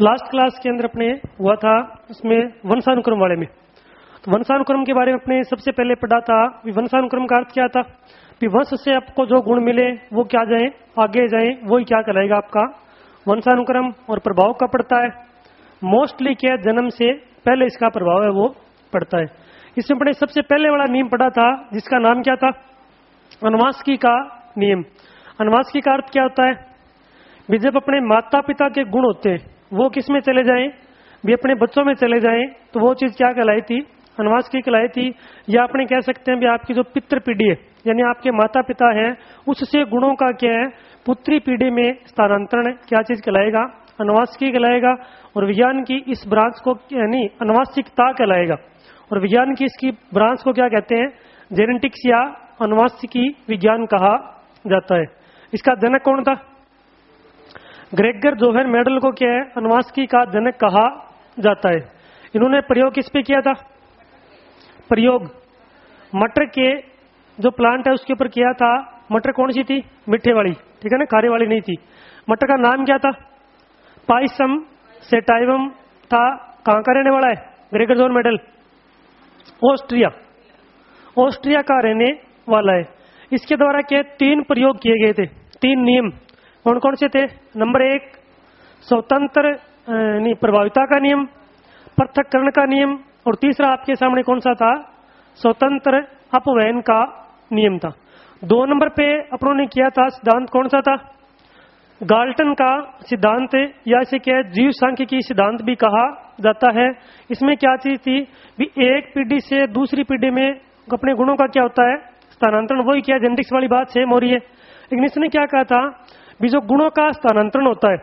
Last class के अंदर अपने हुआ था उसमें वंशानुक्रम वाले में। तो वंशानुक्रम के बारे में अपने सबसे पहले पढ़ा था कि वंशानुक्रम का अर्थ क्या था कि वंश से आपको जो गुण मिले वो क्या जाए आगे जाए, वही क्या कहलाएगा आपका वंशानुक्रम। और प्रभाव का पड़ता है मोस्टली क्या जन्म से पहले इसका प्रभाव है वो पड़ता है। इसमें अपने सबसे पहले वाला नियम पढ़ा था जिसका नाम क्या था, अनुवांशिकी का नियम। अनुवांशिकी का अर्थ क्या होता है भी जब अपने माता पिता के गुण होते हैं वो किस में चले जाएं, भी अपने बच्चों में चले जाएं, तो वो चीज क्या कहलाई थी, अनुवांशिकी कहलाई थी। या अपने कह सकते हैं भी आपकी जो पितृ पीढ़ी है यानी आपके माता पिता हैं उससे गुणों का क्या है पुत्री पीढ़ी में स्थानांतरण क्या चीज कहलाएगा, अनुवांशिकी कहलाएगा। और विज्ञान की इस ब्रांच को यानी अनुवांशिकता कहलाएगा। और विज्ञान की इसकी ब्रांच को क्या कहते हैं, जेनेटिक्स या अनुवांशिकी विज्ञान कहा जाता है। इसका जनक कौन था, ग्रेगर जोहर मेडल को क्या है अनुवांशिकी का जनक कहा जाता है। इन्होंने प्रयोग किस पे किया था, प्रयोग मटर के जो प्लांट है उसके ऊपर किया था। मटर कौन सी थी, मीठे वाली, ठीक है ना, खारे वाली नहीं थी। मटर का नाम क्या था, पाइसम सेटाइवम था। कहां का रहने वाला है ग्रेगर जोहर मेडल, ऑस्ट्रिया, ऑस्ट्रिया का रहने वाला है। इसके द्वारा क्या तीन प्रयोग किए गए थे, तीन नियम कौन कौन से थे। नंबर एक स्वतंत्र प्रभाविता का नियम, पृथक्करण का नियम, और तीसरा आपके सामने कौन सा था, स्वतंत्र अपवयन का नियम था। 2 नंबर पे अपनों ने किया था सिद्धांत कौन सा था, गाल्टन का सिद्धांत, या इसे क्या जीव सांख्यिकी सिद्धांत भी कहा जाता है। इसमें क्या चीज थी भी एक पीढ़ी से दूसरी पीढ़ी में अपने गुणों का क्या होता है स्थानांतरण, वही क्या जेनेटिक्स वाली बात सेम हो रही है। लेकिन इसने क्या कहा था भी जो गुणों का स्थानांतरण होता है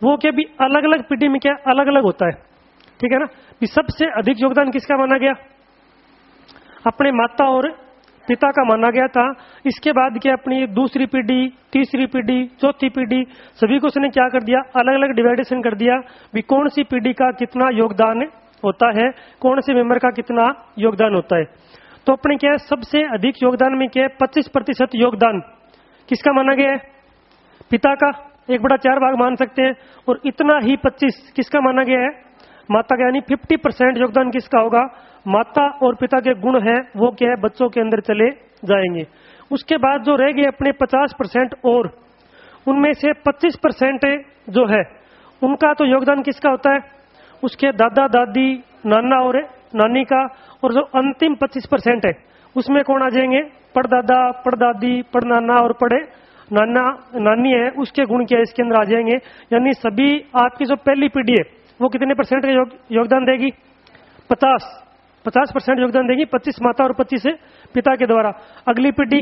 वो क्या भी अलग अलग पीढ़ी में क्या अलग अलग होता है, ठीक है ना। भी सबसे अधिक योगदान किसका माना गया, अपने माता और पिता का माना गया था। इसके बाद क्या अपनी दूसरी पीढ़ी, तीसरी पीढ़ी, चौथी पीढ़ी सभी को उसने क्या कर दिया, अलग अलग डिवाइडेशन कर दिया भी कौन सी पीढ़ी का कितना योगदान होता है, कौन से मेंबर का कितना योगदान होता है। तो अपने क्या सबसे अधिक योगदान में क्या 25% योगदान किसका माना गया है, पिता का, 1/4 भाग मान सकते हैं। और इतना ही 25 किसका माना गया है, माता का, यानी 50% योगदान किसका होगा, माता और पिता के गुण हैं वो क्या है बच्चों के अंदर चले जाएंगे। उसके बाद जो रह गए अपने 50% और उनमें से 25% जो है उनका तो योगदान किसका होता है, उसके दादा दादी, नाना और नानी का। और जो अंतिम 25% है उसमें कौन आ जाएंगे, पड़दादा, पड़दादी, पड़नाना और पड़े नाना नानी है, उसके गुण क्या इसके अंदर आ जाएंगे। यानी सभी आपकी जो पहली पीढ़ी है वो कितने % का योगदान देगी, 50% योगदान देगी, 25 माता और 25 पिता के द्वारा। अगली पीढ़ी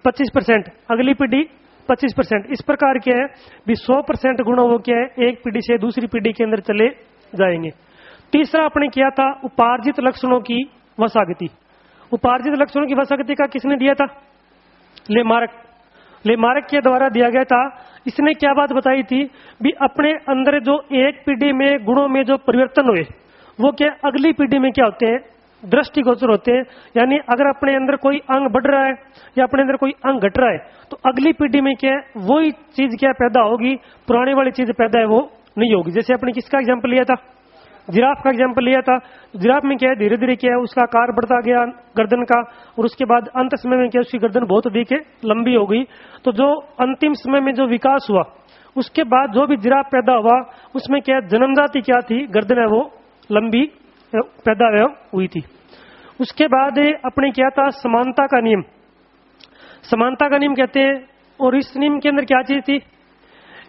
25%, अगली पीढ़ी 25%। इस प्रकार क्या है भी 100% गुण वो क्या है एक पीढ़ी से दूसरी पीढ़ी के अंदर चले जाएंगे। तीसरा आपने किया था उपार्जित लक्षणों की वसागति। उपार्जित लक्षणों की वसागति का किसने दिया था, लेमार्क, लेमार्क के द्वारा दिया गया था। इसने क्या बात बताई थी भी अपने अंदर जो एक पीढ़ी में गुणों में जो परिवर्तन हुए वो क्या अगली पीढ़ी में क्या होते हैं, दृष्टिगोचर होते हैं। यानी अगर अपने अंदर कोई अंग बढ़ रहा है या अपने अंदर कोई अंग घट रहा है तो अगली पीढ़ी में क्या वही चीज क्या पैदा होगी, पुरानी वाली चीज पैदा है वो नहीं होगी। जैसे अपने किसका एग्जाम्पल लिया था, जिराफ का एग्जाम्पल लिया था। जिराफ में क्या है धीरे धीरे क्या है उसका आकार बढ़ता गया गर्दन का, और उसके बाद अंत समय में क्या उसकी गर्दन बहुत अधिक लंबी हो गई। तो जो अंतिम समय में जो विकास हुआ उसके बाद जो भी जिराफ पैदा हुआ उसमें क्या जन्मजाति क्या थी, गर्दन है वो लंबी पैदा हुई थी। उसके बाद अपने क्या था समानता का नियम, समानता का नियम कहते हैं। और इस नियम के अंदर क्या चीज थी,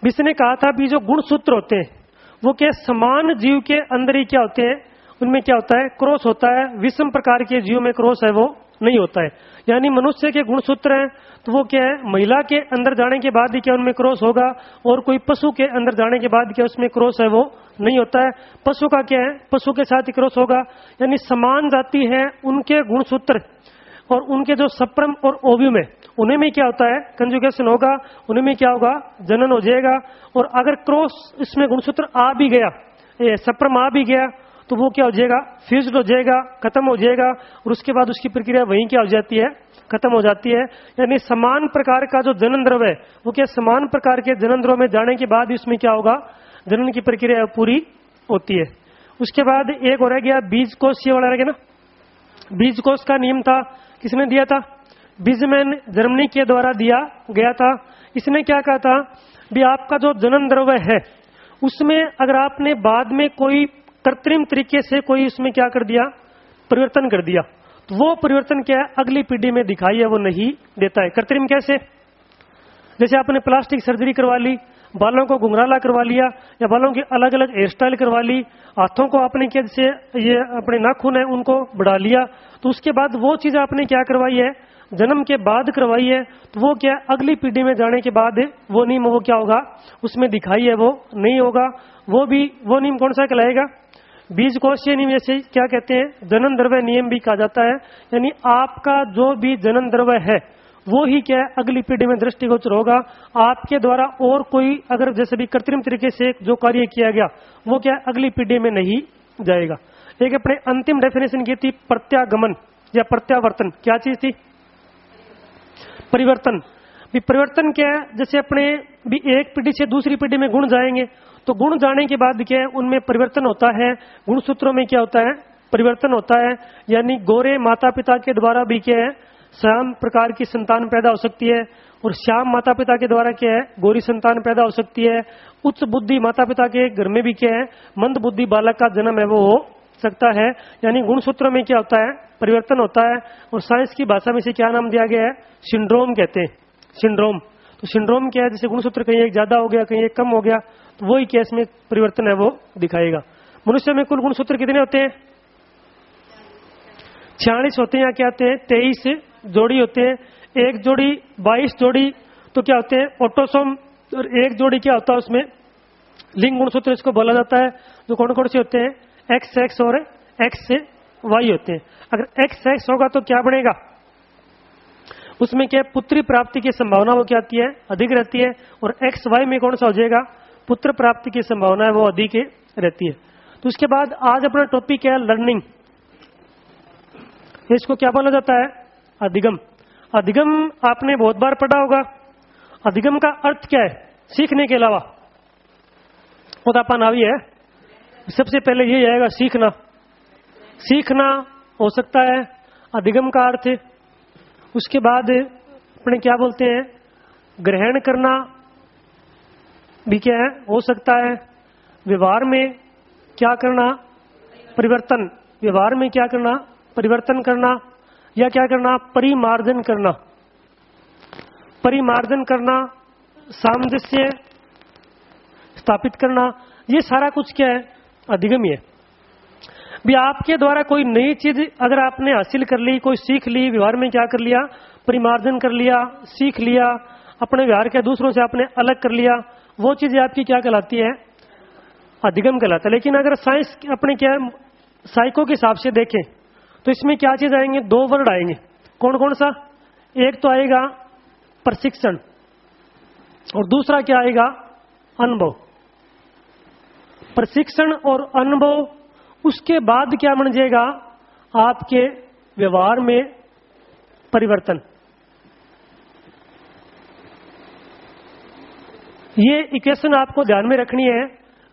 इसने कहा था भी जो गुण सूत्र होते हैं वो क्या समान जीव के अंदर ही क्या होते हैं, उनमें क्या होता है क्रॉस होता है। विषम प्रकार के जीव में क्रॉस है वो नहीं होता है। यानी मनुष्य के गुण सूत्र हैं तो वो क्या है महिला के अंदर जाने के बाद ही क्या उनमें क्रॉस होगा, और कोई पशु के अंदर जाने के बाद क्या उसमें क्रॉस है वो नहीं होता है। पशु का क्या है पशु के साथ ही क्रॉस होगा। यानी समान जाति है उनके गुण सूत्र और उनके जो सप्रम और ओव्यूम है उन्हीं में क्या होता है कंजुगेशन होगा, उन्हीं में क्या होगा जनन हो जाएगा। और अगर क्रॉस इसमें गुणसूत्र आ भी गया, सप्रम आ भी गया तो वो क्या हो जाएगा फ्यूज्ड हो जाएगा, खत्म हो जाएगा। और उसके बाद उसकी प्रक्रिया वहीं क्या हो जाती है, खत्म हो जाती है। यानी समान प्रकार का जो जनन द्रव है वो क्या समान प्रकार के जनन द्रव में जाने के बाद इसमें क्या होगा जनन की प्रक्रिया पूरी होती है। उसके बाद एक हो रह गया बीज कोष, ये वाला रह गया ना। बीज कोष का नियम था, किसने दिया था? बीजमैन जर्मनी के द्वारा दिया गया था। इसने क्या कहा था भी आपका जो जनन द्रव्य है उसमें अगर आपने बाद में कोई कृत्रिम तरीके से कोई उसमें क्या कर दिया, परिवर्तन कर दिया, तो वो परिवर्तन क्या है अगली पीढ़ी में दिखाई है वो नहीं देता है। कृत्रिम कैसे? जैसे आपने प्लास्टिक सर्जरी करवा ली, बालों को घुंघराला करवा लिया, या बालों की अलग अलग हेयर स्टाइल करवा ली, हाथों को आपने क्या जैसे ये अपने नाखून है उनको बढ़ा लिया, तो उसके बाद वो चीज आपने क्या करवाई है, जन्म के बाद करवाई है, तो वो क्या अगली पीढ़ी में जाने के बाद वो नियम वो क्या होगा उसमें दिखाई है वो नहीं होगा। वो नियम कौन सा कहलाएगा? बीज कोषीय नियम, जैसे क्या कहते हैं जनन द्रव्य नियम भी कहा जाता है। यानी आपका जो भी जनन द्रव्य है वो ही क्या है अगली पीढ़ी में दृष्टिगोचर होगा। आपके द्वारा और कोई अगर जैसे भी कृत्रिम तरीके से जो कार्य किया गया वो क्या अगली पीढ़ी में नहीं जाएगा। एक अपने अंतिम डेफिनेशन की थी प्रत्यागमन या प्रत्यावर्तन। क्या चीज थी? परिवर्तन। भी परिवर्तन क्या है, जैसे अपने भी एक पीढ़ी से दूसरी पीढ़ी में गुण जाएंगे तो गुण जाने के बाद क्या है उनमें परिवर्तन होता है। गुणसूत्रों में क्या होता है? परिवर्तन होता है। यानी गोरे माता पिता के द्वारा भी क्या है श्याम प्रकार की संतान पैदा हो सकती है, और श्याम माता पिता के द्वारा क्या है गोरी संतान पैदा हो सकती है। उच्च बुद्धि माता पिता के घर में भी क्या है मंद बुद्धि बालक का जन्म है वो हो सकता है। यानी गुणसूत्रों में क्या होता है? परिवर्तन होता है। और साइंस की भाषा में से क्या नाम दिया गया है? सिंड्रोम कहते हैं। सिंड्रोम। तो सिंड्रोम क्या है? जैसे गुणसूत्र कहीं एक ज्यादा हो गया कहीं एक कम हो गया, तो वही क्या इसमें परिवर्तन है वो दिखाएगा। मनुष्य में कुल गुणसूत्र कितने होते हैं? 46 होते हैं, या क्या होते हैं 23 जोड़ी होते हैं। एक जोड़ी 22 जोड़ी तो क्या होते हैं ऑटोसोम, और एक जोड़ी क्या होता है उसमें लिंग गुणसूत्र इसको बोला जाता है। जो कौन कौन से होते हैं? XX और XY होते हैं। अगर XX होगा तो क्या बनेगा उसमें क्या पुत्री प्राप्ति की संभावना वो क्या आती है अधिक रहती है, और XY में कौन सा हो जाएगा पुत्र प्राप्ति की संभावना है वो अधिक रहती है। तो उसके बाद आज अपना टॉपिक है लर्निंग। इसको क्या बोला जाता है? अधिगम। अधिगम आपने बहुत बार पढ़ा होगा। अधिगम का अर्थ क्या है? सीखने के अलावा उदापन है। सबसे पहले ये आएगा सीखना। सीखना हो सकता है अधिगम का अर्थ। उसके बाद अपने क्या बोलते हैं ग्रहण करना भी क्या है हो सकता है। व्यवहार में क्या करना? परिवर्तन। व्यवहार में क्या करना? परिवर्तन करना। या क्या करना? परिमार्जन करना। परिमार्जन करना, सामंजस्य स्थापित करना, ये सारा कुछ क्या है अधिगम ही है। भी आपके द्वारा कोई नई चीज अगर आपने हासिल कर ली, कोई सीख ली, व्यवहार में क्या कर लिया परिमार्जन कर लिया, सीख लिया, अपने व्यवहार के दूसरों से आपने अलग कर लिया, वो चीजें आपकी क्या कहलाती है अधिगम कहलाता है। लेकिन अगर साइंस अपने क्या साइको के हिसाब से देखें तो इसमें क्या चीज आएंगे? 2 वर्ड आएंगे। कौन कौन सा? एक तो आएगा प्रशिक्षण और दूसरा क्या आएगा? अनुभव। प्रशिक्षण और अनुभव, उसके बाद क्या बन जाएगा आपके व्यवहार में परिवर्तन। ये इक्वेशन आपको ध्यान में रखनी है।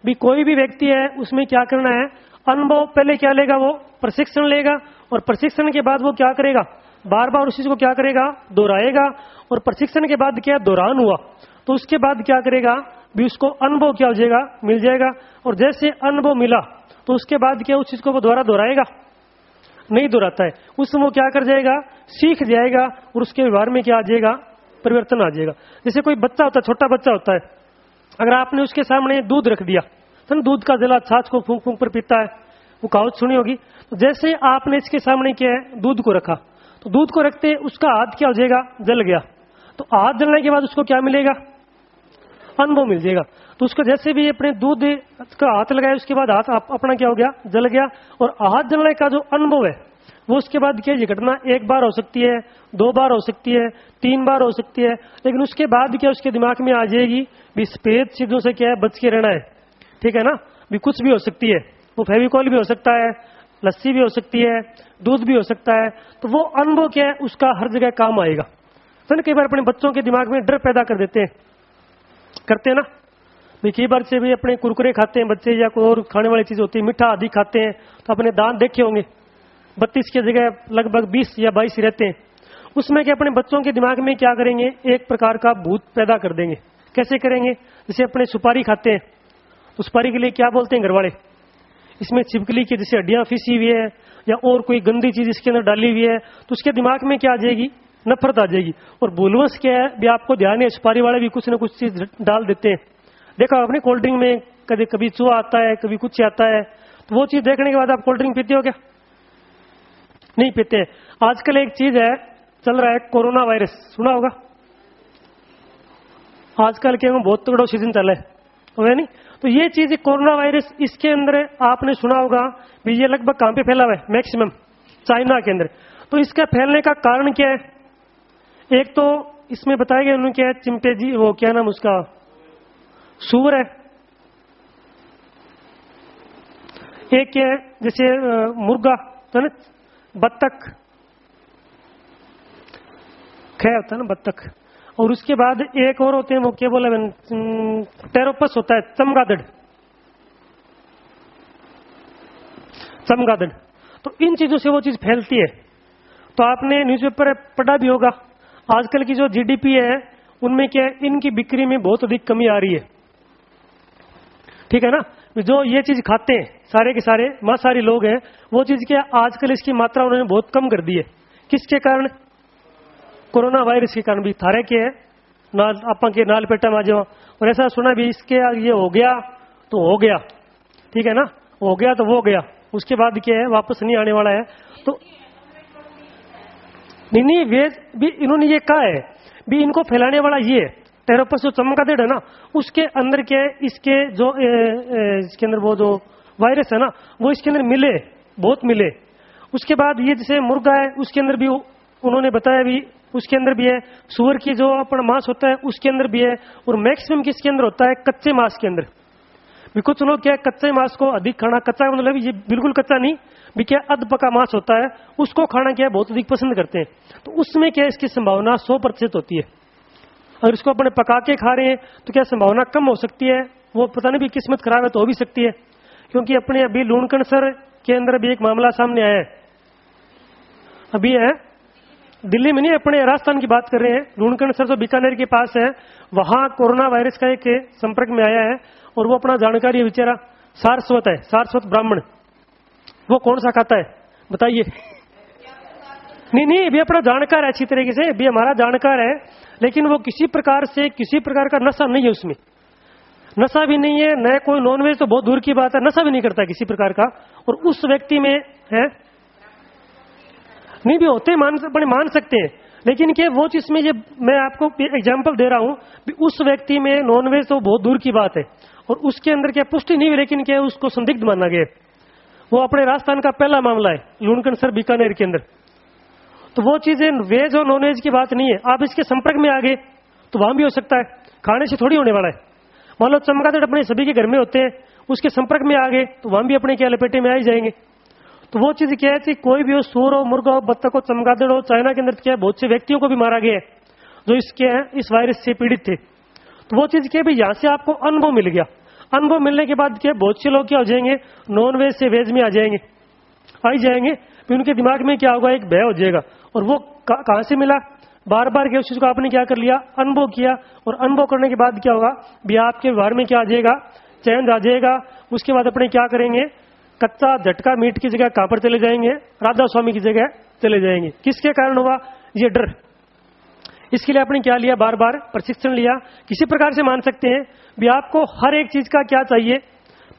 भी कोई भी व्यक्ति है उसमें क्या करना है अनुभव पहले क्या लेगा वो प्रशिक्षण लेगा, और प्रशिक्षण के बाद वो क्या करेगा बार बार उस चीज को क्या करेगा दोहराएगा, और प्रशिक्षण के बाद क्या दोहरान हुआ तो उसके बाद क्या करेगा भी उसको अनुभव क्या हो जाएगा मिल जाएगा। और जैसे अनुभव मिला तो उसके बाद क्या उस चीज को वो दोबारा दोहराएगा नहीं दोहराता है, उसमें वो क्या कर जाएगा सीख जाएगा, और उसके व्यवहार में क्या आ जाएगा परिवर्तन आ जाएगा। जैसे कोई बच्चा होता है, छोटा बच्चा होता है, अगर आपने उसके सामने दूध रख दिया तो दूध का जला छाछ को फूंक फूंक पर पीता है, वो कहावत सुनी होगी। तो जैसे आपने इसके सामने क्या है दूध को रखा, तो दूध को रखते उसका हाथ क्या हो जाएगा जल गया, तो हाथ जलने के बाद उसको क्या मिलेगा अनुभव मिल जाएगा। तो उसको जैसे भी अपने दूध का हाथ लगाया उसके बाद हाथ अपना क्या हो गया जल गया, और हाथ जलने का जो अनुभव है वो उसके बाद क्या ये घटना 1 बार हो सकती है, 2 बार हो सकती है, 3 बार हो सकती है, लेकिन उसके बाद क्या उसके दिमाग में आ जाएगी भी सफेद चीजों से क्या है बच के रहना है, ठीक है ना। भी कुछ भी हो सकती है, वो फेविकॉल भी हो सकता है, लस्सी भी हो सकती है, दूध भी हो सकता है, तो वो अनुभव क्या है उसका हर जगह काम आएगा। तो कई बार अपने बच्चों के दिमाग में डर पैदा कर देते हैं, करते हैं ना। भाई कई बार से भी अपने कुरकुरे खाते हैं बच्चे या कोई और खाने वाली चीज होती है, मीठा आदि खाते हैं, तो अपने दांत देखे होंगे 32 की जगह लगभग 20 या 22 रहते हैं। उसमें क्या अपने बच्चों के दिमाग में क्या करेंगे, एक प्रकार का भूत पैदा कर देंगे। कैसे करेंगे, जैसे अपने सुपारी खाते हैं तो सुपारी के लिए क्या बोलते हैं घर वाले, इसमें छिपकली की जैसे हड्डियां फंसी हुई है या और कोई गंदी चीज इसके अंदर डाली हुई है, तो उसके दिमाग में क्या आ जाएगी, नफरत आ जाएगी। और भूलवश क्या है भी आपको ध्यान है, सुपारी वाले भी कुछ ना कुछ चीज डाल देते हैं। देखा आपने कोल्ड ड्रिंक में कभी कभी चूहा आता है, कभी कुछ आता है, तो वो चीज देखने के बाद आप कोल्ड ड्रिंक पीते हो क्या? नहीं पीते। आजकल एक चीज है चल रहा है, कोरोना वायरस, सुना होगा आजकल के बहुत तगड़ा सीजन चल रहा है नहीं? तो ये चीज कोरोना वायरस, इसके अंदर आपने सुना होगा भी ये लगभग कहां पे फैला हुआ है, मैक्सिमम चाइना के अंदर। तो इसका फैलने का कारण क्या है, एक तो इसमें बताया गया उन्होंने क्या है, चिंपैंजी, वो क्या नाम उसका, सूअर है, एक क्या है जैसे मुर्गा तो ना, बत्तख, खैर होता है ना बत्तख, और उसके बाद एक और होते हैं वो क्या बोला मैंने, टेरोपस होता है, चमगादड़, चमगादड़। तो इन चीजों से वो चीज फैलती है। तो आपने न्यूज़पेपर पढ़ा भी होगा, आजकल की जो जीडीपी है उनमें क्या है, इनकी बिक्री में बहुत अधिक कमी आ रही है, ठीक है ना? जो ये चीज खाते हैं सारे के सारे मांसाहारी लोग हैं, वो चीज क्या आजकल इसकी मात्रा उन्होंने बहुत कम कर दी है। किसके कारण? कोरोना वायरस के कारण। भी थारे के है नाल आपा के नाल पेटा माजो, और ऐसा सुना भी इसके ये हो गया तो हो गया, ठीक है ना, हो गया तो वो गया, उसके बाद क्या है वापस नहीं आने वाला है। तो नहीं वेज भी इन्होंने ये कहा है भी इनको फैलाने वाला ये टेरोपस जो चमगादड़ है ना, उसके अंदर क्या है, इसके जो इसके अंदर वो जो वायरस है ना, वो इसके अंदर मिले, बहुत मिले। उसके बाद ये जैसे मुर्गा है उसके अंदर भी उन्होंने बताया भी उसके अंदर भी है, सुअर की जो अपना मांस होता है उसके अंदर भी है, और मैक्सिमम किसके अंदर होता है, कच्चे मांस के अंदर भी। कुछ लोग क्या कच्चे मांस को अधिक खाना, कच्चा मतलब ये बिल्कुल कच्चा नहीं भी, क्या अध पका मांस होता है उसको खाना क्या बहुत अधिक पसंद करते हैं। तो उसमें क्या इसकी संभावना 100% होती है। अगर इसको अपने पका के खा रहे हैं तो क्या संभावना कम हो सकती है, वो पता नहीं भी किस्मत खराब है तो हो भी सकती है। क्योंकि अपने अभी लूणकणसर के अंदर भी एक मामला सामने आया है, अभी है दिल्ली में नहीं, अपने राजस्थान की बात कर रहे हैं, लूणकणसर जो बीकानेर के पास है, वहां कोरोना वायरस का एक संपर्क में आया है। और वो अपना जानकारी है बेचारा, सारस्वत है, सारस्वत ब्राह्मण, वो कौन सा खाता है बताइए? नहीं भी अपना जानकार है अच्छी तरीके से, भी हमारा जानकार है, लेकिन वो किसी प्रकार से किसी प्रकार का नशा नहीं है, उसमें नशा भी नहीं है, न कोई नॉनवेज तो बहुत दूर की बात है, नशा भी नहीं करता किसी प्रकार का। और उस व्यक्ति में है नहीं भी होते मान सकते हैं, लेकिन क्या वो चीज में ये मैं आपको एग्जांपल दे रहा हूं भी उस व्यक्ति में नॉनवेज तो बहुत दूर की बात है, और उसके अंदर क्या पुष्टि नहीं हुई, लेकिन क्या उसको संदिग्ध माना गया। वो अपने राजस्थान का पहला मामला है, लूणकणसर बीकानेर के अंदर। तो वो चीजें वेज और नॉन वेज की बात नहीं है, आप इसके संपर्क में आ गए तो वहां भी हो सकता है, खाने से थोड़ी होने वाला है। मान लो चमगादड़ अपने सभी के घर में होते हैं, उसके संपर्क में आ गए तो वहां भी अपने क्या लपेटे में आ ही जाएंगे। तो वो चीज क्या है कि कोई भी हो, सूर हो, मुर्गा हो, बत्तख हो, चमगादड़ हो, चाइना के अंदर क्या है बहुत से व्यक्तियों को भी मारा गया है जो इसके इस वायरस से पीड़ित थे। तो वो चीज क्या है, यहाँ से आपको अनुभव मिल गया। अनुभव मिलने के बाद क्या बहुत से लोग क्या हो जाएंगे, नॉन वेज से वेज में आ जाएंगे, आ ही जाएंगे। फिर उनके दिमाग में क्या होगा, एक भय हो जाएगा। और वो कहां से मिला, बार बार क्या उस चीज को आपने क्या कर लिया, अनुभव किया। और अनुभव करने के बाद क्या होगा भी आपके व्यवहार में क्या आ जाएगा, चेंज आ जाएगा। उसके बाद अपने क्या करेंगे, कच्चा झटका मीट की जगह कहां पर चले जाएंगे, राधा स्वामी की जगह चले जाएंगे। किसके कारण हुआ, ये डर। इसके लिए आपने क्या लिया, बार बार प्रशिक्षण लिया। किसी प्रकार से मान सकते हैं भी आपको हर एक चीज का क्या चाहिए,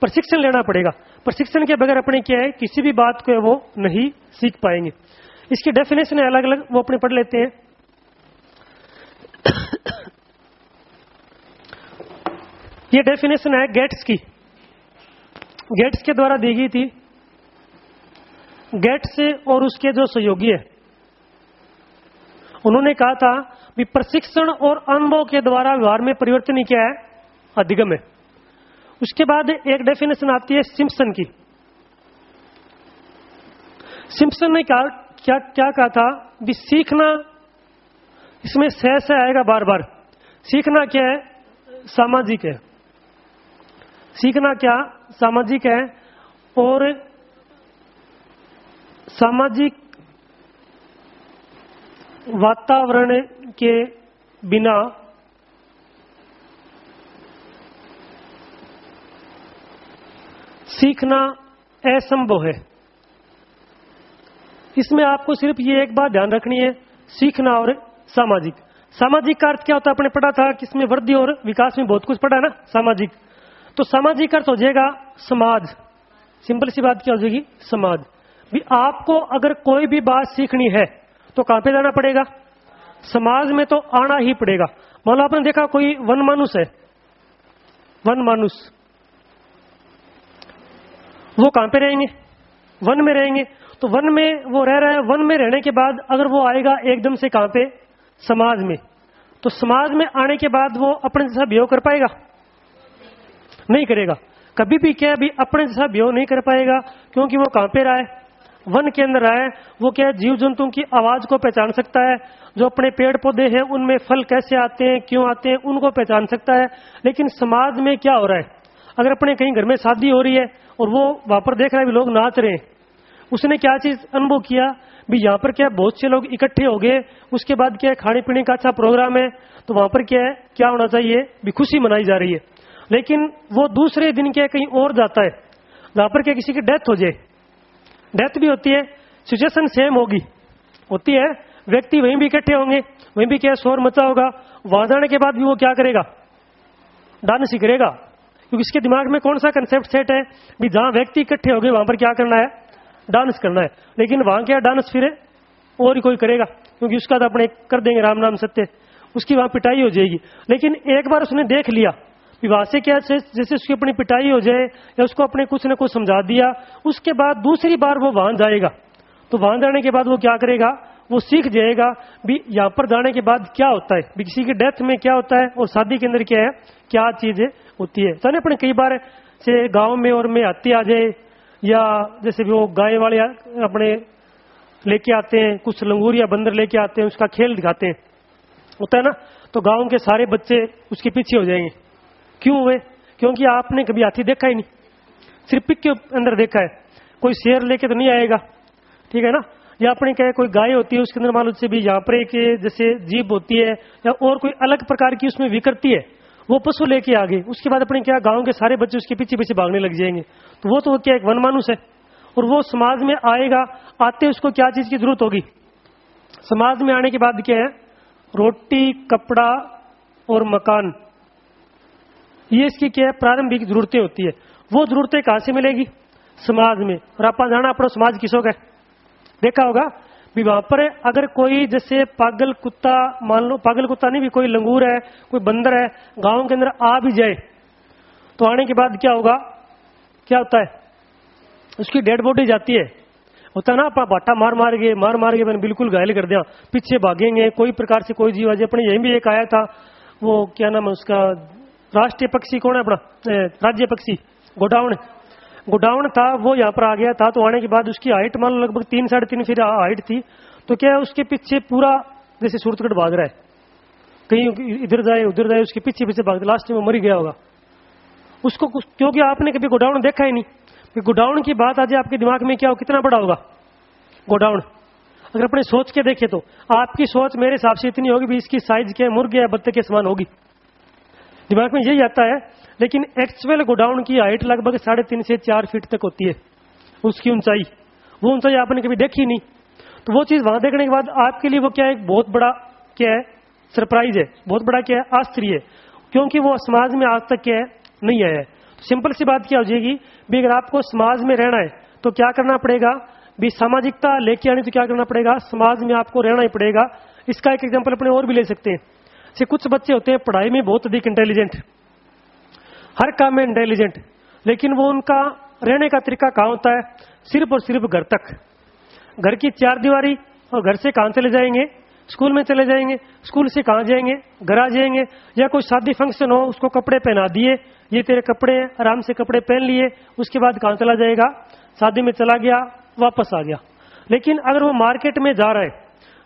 प्रशिक्षण लेना पड़ेगा। प्रशिक्षण के बगैर अपने क्या है किसी भी बात को वो नहीं सीख पाएंगे। इसकी डेफिनेशन है अलग अलग, वो अपने पढ़ लेते हैं। ये डेफिनेशन है गेट्स की, गेट्स के द्वारा दी गई थी। गेट्स और उसके जो सहयोगी है उन्होंने कहा था भी प्रशिक्षण और अनुभव के द्वारा व्यवहार में परिवर्तन ही क्या है, अधिगम है। उसके बाद एक डेफिनेशन आती है सिम्पसन की। सिम्पसन ने क्या कहा था भी सीखना, इसमें सह आएगा बार बार। सीखना क्या है, सामाजिक है। सीखना क्या सामाजिक है, और सामाजिक वातावरण के बिना सीखना असंभव है। इसमें आपको सिर्फ ये एक बात ध्यान रखनी है, सीखना और सामाजिक। सामाजिक का अर्थ क्या होता है, आपने पढ़ा था कि इसमें वृद्धि और विकास में बहुत कुछ पढ़ा है ना सामाजिक। तो सामाजिक अर्थ हो जाएगा समाज। सिंपल सी बात क्या हो जाएगी, समाज। भी आपको अगर कोई भी बात सीखनी है तो कहां पे जाना पड़ेगा, समाज में तो आना ही पड़ेगा। मान लो आपने देखा कोई वन मानुष है, वन मानुष, वो कहां पे रहेंगे, वन में रहेंगे। तो वन में वो रह रहा है, वन में रहने के बाद अगर वो आएगा एकदम से कहां पे, समाज में, तो समाज में आने के बाद वो अपने जैसा बिहेव कर पाएगा, नहीं करेगा। कभी भी क्या भी अपने जैसा बिहेव नहीं कर पाएगा, क्योंकि वो कहां पे रहा है, वन के अंदर रहा है। वो क्या है, जीव जंतुओं की आवाज को पहचान सकता है, जो अपने पेड़ पौधे हैं उनमें फल कैसे आते हैं, क्यों आते हैं, उनको पहचान सकता है। लेकिन समाज में क्या हो रहा है, अगर अपने कहीं घर में शादी हो रही है और वो वहां पर देख रहा है भी लोग नाच रहे हैं, उसने क्या चीज अनुभव किया भी, यहाँ पर क्या बहुत से लोग इकट्ठे हो गए, उसके बाद क्या है खाने पीने का अच्छा प्रोग्राम है, तो वहां पर क्या है, क्या होना चाहिए भी, खुशी मनाई जा रही है। लेकिन वो दूसरे दिन क्या कहीं और जाता है जहां पर क्या किसी की डेथ हो जाए, डेथ भी होती है, सिचुएशन सेम होती है, व्यक्ति वहीं भी इकट्ठे होंगे, वहीं भी क्या शोर मचा होगा, वहां जाने के बाद भी वो क्या करेगा, डांस ही करेगा। क्योंकि इसके दिमाग में कौन सा कंसेप्ट सेट है भी, जहां व्यक्ति इकट्ठे हो गए वहां पर क्या करना है, डांस करना है। लेकिन वहां क्या डांस फिर और ही कोई करेगा, क्योंकि उसका तो अपने कर देंगे राम नाम सत्य, उसकी वहां पिटाई हो जाएगी। लेकिन एक बार उसने देख लिया कि वहां से क्या जैसे उसकी अपनी पिटाई हो जाए या उसको अपने कुछ न कुछ समझा दिया, उसके बाद दूसरी बार वो वहां जाएगा, तो वहां जाने के बाद वो क्या करेगा, वो सीख जाएगा भी यहाँ पर जाने के बाद क्या होता है, भी किसी की डेथ में क्या होता है और शादी के अंदर क्या है, क्या चीजें होती है। तो अपने कई बार से गांव में और में हाथी आ जाए, या जैसे भी वो गाय वाले अपने लेके आते हैं, कुछ लंगूर या बंदर लेके आते हैं, उसका खेल दिखाते हैं, होता है ना, तो गांव के सारे बच्चे उसके पीछे हो जाएंगे। क्यों हुए, क्योंकि आपने कभी हाथी देखा ही नहीं, सिर्फ पिक के अंदर देखा है, कोई शेर लेके तो नहीं आएगा, ठीक है ना। या अपने क्या है, कोई गाय होती है उसके अंदर मान लो से भी यहाँ पर एक जैसे जीभ होती है या और कोई अलग प्रकार की उसमें विकृति है, वो पशु लेके आ गए, उसके बाद अपने क्या गांव के सारे बच्चे उसके पीछे पीछे भागने लग जाएंगे। तो वो तो क्या एक वन मानुष है, और वो समाज में आएगा, आते उसको क्या चीज की जरूरत होगी, समाज में आने के बाद क्या है, रोटी कपड़ा और मकान, ये इसकी क्या है प्रारंभिक जरूरतें होती है। वो जरूरतें कहां से मिलेगी, समाज में। और आप जाना अपना समाज किसों का है, देखा होगा भी वहां पर अगर कोई जैसे पागल कुत्ता, मान लो पागल कुत्ता नहीं भी कोई लंगूर है, कोई बंदर है, गांव के अंदर आ भी जाए, तो आने के बाद क्या होगा, क्या होता है, उसकी डेड बॉडी जाती है, होता है ना, बाटा मार मार के मैंने बिल्कुल घायल कर दिया, पीछे भागेंगे, कोई प्रकार से कोई जीव आ जाए। अपने यहीं भी एक आया था, वो क्या नाम है उसका, राष्ट्रीय पक्षी कौन है अपना, राज्य पक्षी गोडाउन था, वो यहाँ पर आ गया था। तो आने के बाद उसकी हाइट मान लो लगभग 3-3.5 फीट हाइट थी। तो क्या है, उसके पीछे पूरा जैसे सूरतगढ़ भाग रहा है, कहीं इधर जाए उधर जाए, उसके पीछे पीछे भाग, लास्ट में मर गया होगा उसको, क्योंकि आपने कभी गोडाउन देखा ही नहीं। गोडाउन की बात आ जाए आपके दिमाग में, क्या हो, कितना बड़ा होगा गोडाउन, अगर अपने सोच के देखे तो आपकी सोच मेरे हिसाब से इतनी होगी भी इसकी साइज क्या मुर्गे या बत्तख के समान होगी, दिमाग में यही आता है। लेकिन एक्चुअल गोडाउन की हाइट लगभग 3.5 से 4 फीट तक होती है, उसकी ऊंचाई, वो ऊंचाई आपने कभी देखी नहीं। तो वो चीज वहां देखने के बाद आपके लिए वो क्या है, एक बहुत बड़ा क्या है, सरप्राइज है, बहुत बड़ा क्या है, आश्चर्य है, क्योंकि वो समाज में आज तक क्या है, नहीं आया है। तो सिंपल सी बात क्या हो जाएगी भी, अगर आपको समाज में रहना है तो क्या करना पड़ेगा भी, सामाजिकता लेके आनी तो क्या करना पड़ेगा, समाज में आपको रहना ही पड़ेगा। इसका एक एग्जाम्पल अपने और भी ले सकते हैं। से कुछ बच्चे होते हैं पढ़ाई में बहुत अधिक इंटेलिजेंट, हर काम में इंटेलिजेंट, लेकिन वो उनका रहने का तरीका कहाँ होता है, सिर्फ और सिर्फ घर तक, घर की 4 दीवारी, और घर से कहां चले जाएंगे, स्कूल में चले जाएंगे, स्कूल से कहां जाएंगे, घर आ जाएंगे, या कोई शादी फंक्शन हो उसको कपड़े पहना दिए, ये तेरे कपड़े, आराम से कपड़े पहन लिए, उसके बाद कहां चला जाएगा, शादी में चला गया, वापस आ गया। लेकिन अगर वो मार्केट में जा रहा है,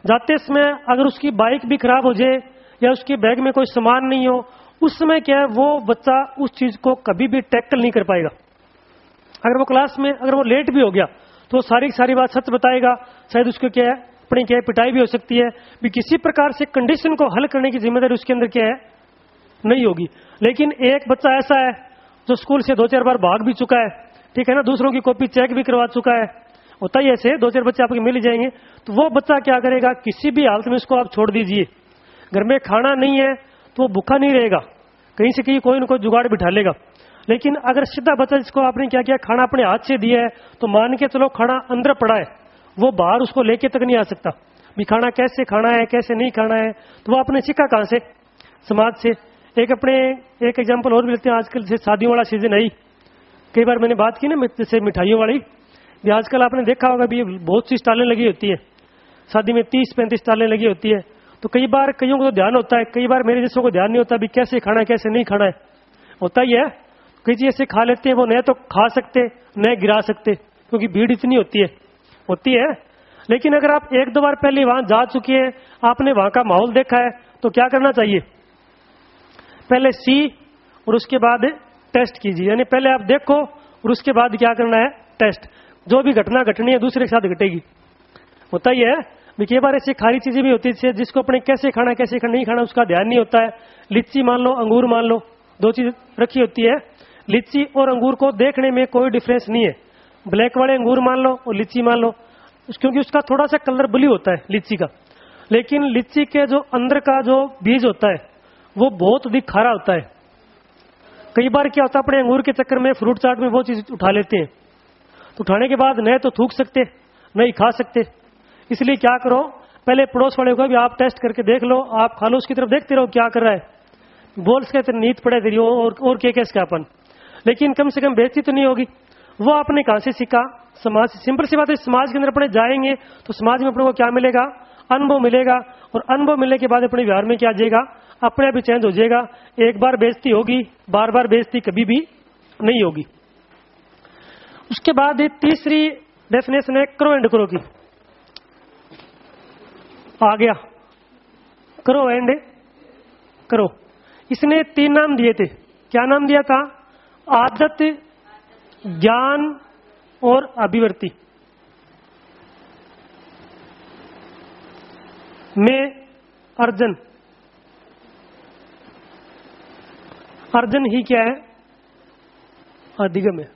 जाते समय अगर उसकी बाइक भी खराब हो जाए या उसके बैग में कोई सामान नहीं हो उस समय क्या है, वो बच्चा उस चीज को कभी भी टैकल नहीं कर पाएगा। अगर वो क्लास में अगर वो लेट भी हो गया तो सारी सारी बात सच बताएगा, शायद उसको क्या है अपनी क्या है पिटाई भी हो सकती है, भी किसी प्रकार से कंडीशन को हल करने की जिम्मेदारी उसके अंदर क्या है नहीं होगी। लेकिन एक बच्चा ऐसा है जो स्कूल से 2-4 बार भाग भी चुका है, ठीक है ना, दूसरों की कॉपी चेक भी करवा चुका है, होता ही ऐसे 2-4 बच्चे आपके मिल जाएंगे, तो वो बच्चा क्या करेगा, किसी भी हालत में उसको आप छोड़ दीजिए, घर में खाना नहीं है तो वो भूखा नहीं रहेगा, कहीं से कहीं कोई न कोई जुगाड़ बिठा लेगा। लेकिन अगर सीधा बच्चा जिसको आपने क्या किया, खाना अपने हाथ से दिया है, तो मान के चलो खाना अंदर पड़ा है, वो बाहर उसको लेके तक नहीं आ सकता, भी खाना कैसे खाना है कैसे नहीं खाना है, तो वो आपने सीखा कहां से, समाज से। एक एग्जांपल और भी लेते हैं, आजकल जैसे शादियों वाला सीजन है, कई बार मैंने बात की ना जैसे मिठाइयों वाली, भी आजकल आपने देखा होगा भी बहुत सी स्टालें लगी होती है, शादी में 30-35 स्टालें लगी होती है, तो कई बार कईयों को तो ध्यान होता है, कई बार मेरे जैसों को ध्यान नहीं होता भी कैसे खाना है कैसे नहीं खाना है, होता ही है। कई चीज ऐसे खा लेते हैं वो न तो खा सकते न गिरा सकते, क्योंकि भीड़ इतनी होती है। लेकिन अगर आप 1-2 बार पहले वहां जा चुके हैं, आपने वहां का माहौल देखा है, तो क्या करना चाहिए, पहले सी और उसके बाद टेस्ट कीजिए, यानी पहले आप देखो और उसके बाद क्या करना है टेस्ट। जो भी घटना घटनी है दूसरे के साथ घटेगी, होता ही है। कई बार ऐसी खारी चीजें भी होती है जिसको अपने कैसे खाना कैसे नहीं खाना उसका ध्यान नहीं होता है। लीची मान लो, अंगूर मान लो, 2 चीज रखी होती है, लीची और अंगूर को देखने में कोई डिफरेंस नहीं है, ब्लैक वाले अंगूर मान लो और लीची मान लो, क्योंकि उसका थोड़ा सा कलर ब्लू होता है लीची का, लेकिन लीची के जो अंदर का जो बीज होता है वो बहुत अधिक खारा होता है। कई बार क्या होता है, अपने अंगूर के चक्कर में फ्रूट चाट में वो चीज उठा लेते हैं, तो उठाने के बाद न तो थूक सकते न ही खा सकते, इसलिए क्या करो, पहले पड़ोस वाले को भी आप टेस्ट करके देख लो, आप खा लो, उसकी तरफ देखते रहो क्या कर रहा है, बोल सके नींद पड़े तेरी और क्या इसकापन, लेकिन कम से कम बेइज्जती तो नहीं होगी। वो आपने कहां से सीखा, समाज से। सिंपल सी बात है, समाज के अंदर अपने जाएंगे तो समाज में अपने को क्या मिलेगा, अनुभव मिलेगा, और अनुभव मिलने के बाद अपने व्यवहार में क्या आ जाएगा, अपने आप ही चेंज हो जाएगा। एक बार बेइज्जती होगी, बार बार बेइज्जती कभी भी नहीं होगी। उसके बाद तीसरी डेफिनेशन है करो एंड करो की, आ गया करो एंड करो। इसने 3 नाम दिए थे, क्या नाम दिया था, आदत, ज्ञान और अभिवृत्ति। में अर्जन ही क्या है, अधिगम है।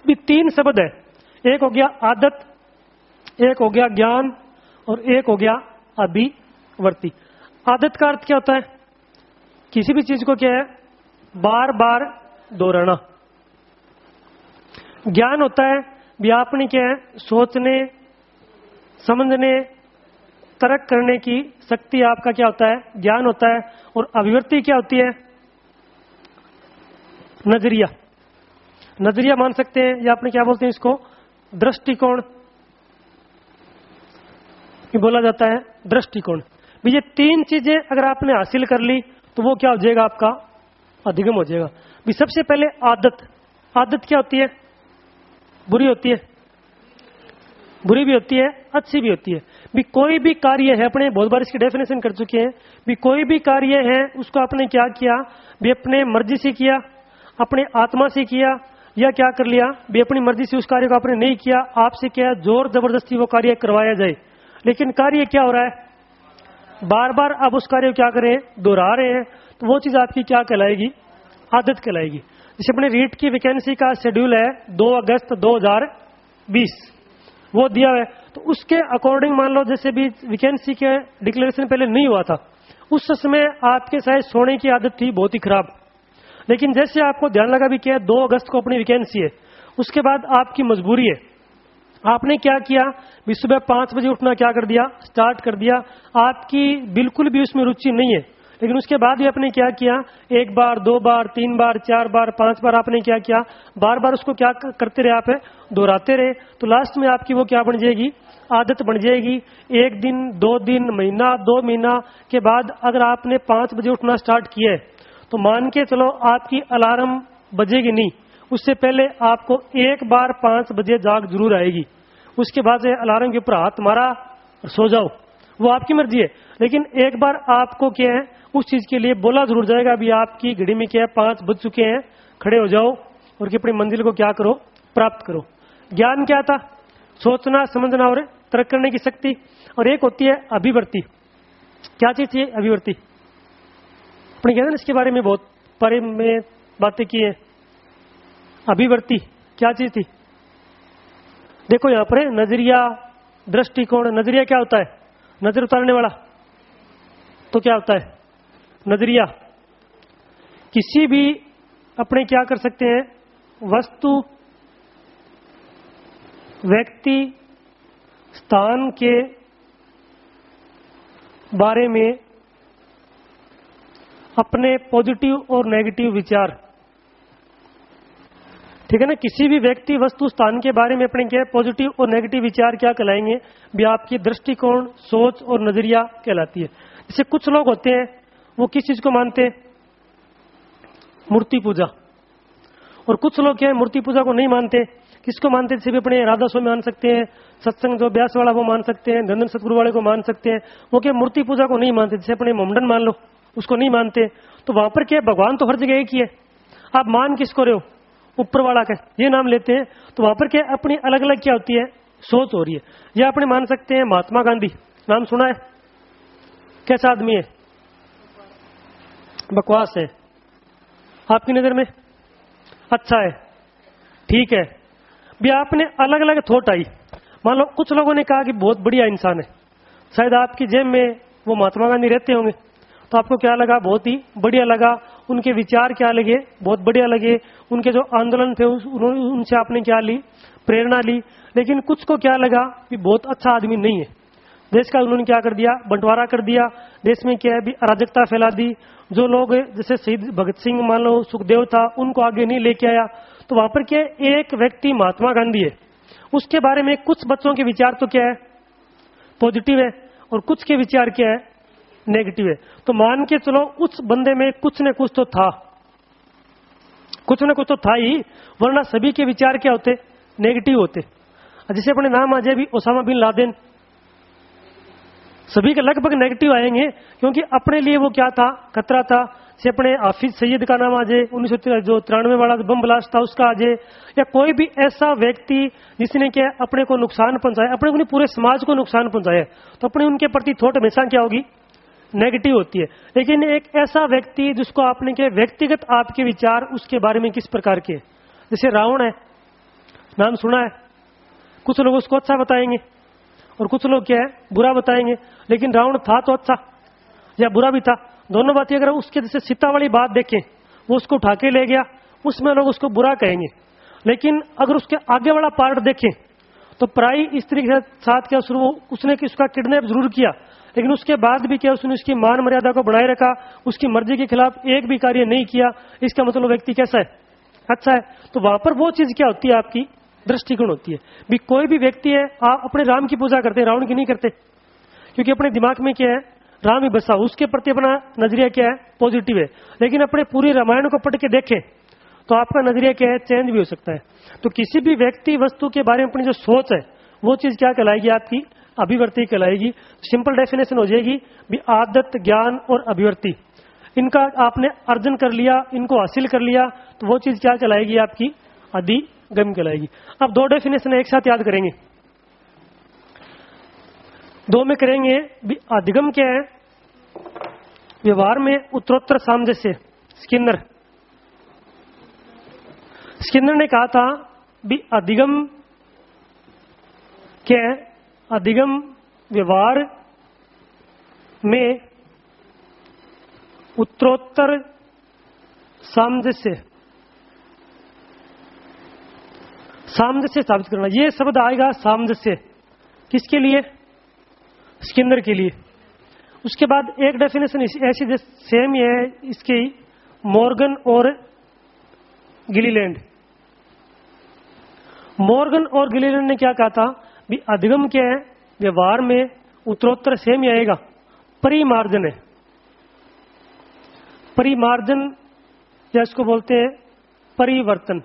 भी 3 शब्द है, एक हो गया आदत, एक हो गया ज्ञान और एक हो गया अभिवृत्ति। आदत का अर्थ क्या होता है, किसी भी चीज को क्या है बार बार दोहराना। ज्ञान होता है भी आपने क्या है सोचने समझने तर्क करने की शक्ति, आपका क्या होता है ज्ञान होता है। और अभिवृत्ति क्या होती है, नजरिया मान सकते हैं, या आपने क्या बोलते हैं इसको, दृष्टिकोण बोला जाता है, दृष्टिकोण। भी ये 3 चीजें अगर आपने हासिल कर ली तो वो क्या हो जाएगा, आपका अधिगम हो जाएगा। भी सबसे पहले आदत क्या होती है, बुरी होती है, बुरी भी होती है अच्छी भी होती है। भी कोई भी कार्य है, अपने बहुत बार इसकी डेफिनेशन कर चुके हैं, भी कोई भी कार्य है उसको आपने क्या किया, भी अपने मर्जी से किया, अपने आत्मा से किया, या क्या कर लिया भी अपनी मर्जी से उस कार्य को आपने नहीं किया, आपसे क्या जोर जबरदस्ती वो कार्य करवाया जाए, लेकिन कार्य क्या हो रहा है, बार बार आप उस कार्य को क्या करें दोहरा रहे हैं, तो वो चीज आपकी क्या कहलाएगी, आदत कहलाएगी। जैसे अपने रीट की वैकेंसी का शेड्यूल है 2 अगस्त 2020 वो दिया है, तो उसके अकॉर्डिंग मान लो जैसे भी वैकेंसी के डिक्लेरेशन पहले नहीं हुआ था, उस समय आपके शायद सोने की आदत थी बहुत ही खराब, लेकिन जैसे आपको ध्यान लगा भी क्या 2 अगस्त को अपनी वैकेंसी है, उसके बाद आपकी मजबूरी है, आपने क्या किया भी सुबह 5 बजे उठना क्या कर दिया, स्टार्ट कर दिया। आपकी बिल्कुल भी उसमें रुचि नहीं है, लेकिन उसके बाद भी आपने क्या किया, 1 बार 2 बार 3 बार 4 बार 5 बार आपने क्या किया, बार बार उसको क्या करते रहे, आप दोहराते रहे, तो लास्ट में आपकी वो क्या बन जाएगी, आदत बन जाएगी। 1 दिन 2 दिन महीना 2 महीना के बाद अगर आपने 5 बजे उठना स्टार्ट किया है, तो मान के चलो आपकी अलार्म बजेगी नहीं, उससे पहले आपको 1 बार 5 बजे जाग जरूर आएगी। उसके बाद से अलार्म के ऊपर हाथ मारा और सो जाओ, वो आपकी मर्जी है, लेकिन एक बार आपको क्या है उस चीज के लिए बोला जरूर जाएगा अभी आपकी घड़ी में क्या है, 5 बज चुके हैं, खड़े हो जाओ और कि अपनी मंजिल को क्या करो, प्राप्त करो। ज्ञान क्या था? सोचना, समझना और तर्क करने की शक्ति। और एक होती है अभिवृत्ति। क्या चीज थी अभिवृत्ति? अपने कहते हैं इसके बारे में बहुत बारे में बातें की है। अभिवृत्ति क्या चीज थी? देखो यहां पर नजरिया, दृष्टिकोण। नजरिया क्या होता है? नजर उतारने वाला। तो क्या होता है नजरिया? किसी भी अपने क्या कर सकते हैं, वस्तु, व्यक्ति, स्थान के बारे में अपने पॉजिटिव और नेगेटिव विचार। ठीक है ना? किसी भी व्यक्ति, वस्तु, स्थान के बारे में अपने क्या पॉजिटिव और नेगेटिव विचार क्या कहलाएंगे? भी आपकी दृष्टिकोण, सोच और नजरिया कहलाती है। जैसे कुछ लोग होते हैं वो किस चीज को मानते हैं? मूर्ति पूजा। और कुछ लोग क्या है मूर्ति पूजा को नहीं मानते। किसको मानते हैं? जैसे भी अपने राधा स्वामी मान सकते हैं, सत्संग जो ब्यास वाला वो मान सकते हैं, धनधन सतगुरु वाले को मान सकते हैं। वो क्या मूर्ति पूजा को नहीं मानते। जैसे अपने मोमडन मान लो, उसको नहीं मानते। तो वहां पर क्या भगवान तो हर जगह एक ही है, आप मान किसको रहे हो? ऊपर वाला का ये नाम लेते हैं। तो वहां पर क्या अपनी अलग अलग क्या होती है, सोच हो रही है। या अपने मान सकते हैं महात्मा गांधी, नाम सुना है? कैसा आदमी है? बकवास है। आपकी नजर में अच्छा है, ठीक है। भी आपने अलग अलग थॉट आई। मान लो कुछ लोगों ने कहा कि बहुत बढ़िया इंसान है, शायद आपकी जेब में वो महात्मा गांधी रहते होंगे, तो आपको क्या लगा? बहुत ही बढ़िया लगा। उनके विचार क्या लगे? बहुत बढ़िया लगे। उनके जो आंदोलन थे उनसे आपने क्या ली? प्रेरणा ली। लेकिन कुछ को क्या लगा कि बहुत अच्छा आदमी नहीं है, देश का उन्होंने क्या कर दिया? बंटवारा कर दिया। देश में क्या है भी अराजकता फैला दी। जो लोग जैसे शहीद भगत सिंह मान लो, सुखदेव था, उनको आगे नहीं लेके आया। तो वहां पर क्या है, एक व्यक्ति महात्मा गांधी है, उसके बारे में कुछ बच्चों के विचार तो क्या है? पॉजिटिव है, और कुछ के विचार क्या है? नेगेटिव है। तो मान के चलो उस बंदे में कुछ न कुछ तो था, कुछ न कुछ तो था ही, वरना सभी के विचार क्या होते? नेगेटिव होते। जैसे अपने नाम आ जाए भी ओसामा बिन लादेन, सभी के लगभग नेगेटिव आएंगे, क्योंकि अपने लिए वो क्या था? खतरा था। से अपने हाफिज सईद का नाम आ जाए, 1993 वाला बम ब्लास्ट था उसका आ जाए, या कोई भी ऐसा व्यक्ति जिसने क्या अपने को नुकसान पहुंचाया, अपने को नहीं पूरे समाज को नुकसान पहुंचाया, तो अपने उनके प्रति थॉट हमेशा क्या होगी? नेगेटिव होती है। लेकिन एक ऐसा व्यक्ति जिसको आपने के व्यक्तिगत आपके विचार उसके बारे में किस प्रकार के, जैसे रावण है, नाम सुना है? कुछ लोग उसको अच्छा बताएंगे और कुछ लोग क्या है? बुरा बताएंगे। लेकिन रावण था तो अच्छा या बुरा भी था, दोनों बातें। अगर उसके जैसे सीता वाली बात देखें, वो उसको उठा के ले गया, उसमें लोग उसको बुरा कहेंगे। लेकिन अगर उसके आगे वाला पार्ट देखें तो पराई स्त्री के साथ क्या उसने उसका किडनैप जरूर किया, लेकिन उसके बाद भी क्या उसने उसकी मान मर्यादा को बनाए रखा, उसकी मर्जी के खिलाफ एक भी कार्य नहीं किया। इसका मतलब व्यक्ति कैसा है? अच्छा है। तो वहां पर वो चीज क्या होती है? आपकी दृष्टिकोण होती है। भी कोई भी व्यक्ति है, आप अपने राम की पूजा करते हैं, रावण की नहीं करते, क्योंकि अपने दिमाग में क्या है? राम ही बसा, उसके प्रति अपना नजरिया क्या है? पॉजिटिव है। लेकिन अपने पूरी रामायण को पढ़ के देखें तो आपका नजरिया क्या है? चेंज भी हो सकता है। तो किसी भी व्यक्ति, वस्तु के बारे में अपनी जो सोच है वो चीज क्या कहलाएगी? आपकी अभिवृत्ति कहलाएगी। सिंपल डेफिनेशन हो जाएगी भी आदत, ज्ञान और अभिवृत्ति, इनका आपने अर्जन कर लिया, इनको हासिल कर लिया, तो वो चीज क्या कहलाएगी? आपकी अधिगम कहलाएगी। अब 2 डेफिनेशन एक साथ याद करेंगे, 2 में करेंगे। अधिगम क्या है? व्यवहार में उत्तरोत्तर सामंजस्य। स्किनर ने कहा था भी अधिगम क्या है? अधिगम व्यवहार में उत्तरोत्तर सामंजस्य स्थापित करना। ये शब्द आएगा सामंजस्य किसके लिए? स्किनर के लिए। उसके बाद एक डेफिनेशन ऐसी सेम ही है इसकी, मॉर्गन और गिलीलैंड। मॉर्गन और गिलीलैंड ने क्या कहा था? भी अधिगम क्या है? व्यवहार में उत्तरोत्तर सेम ही आएगा, परिमार्जन है। परिमार्जन या इसको बोलते हैं परिवर्तन।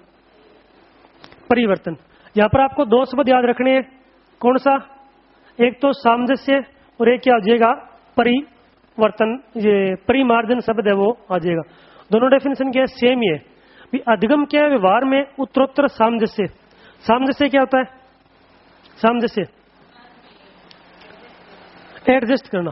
परिवर्तन। यहां पर आपको 2 शब्द याद रखने हैं। कौन सा? एक तो सामंजस्य और एक क्या हो जाएगा? परिवर्तन, ये परिमार्जन शब्द है वो आ जाएगा। दोनों डेफिनेशन क्या है, सेम ही है। भी अधिगम क्या है, व्यवहार में उत्तरोत्तर सामंजस्य। सामंजस्य क्या होता है, सामंजस्य एडजस्ट करना।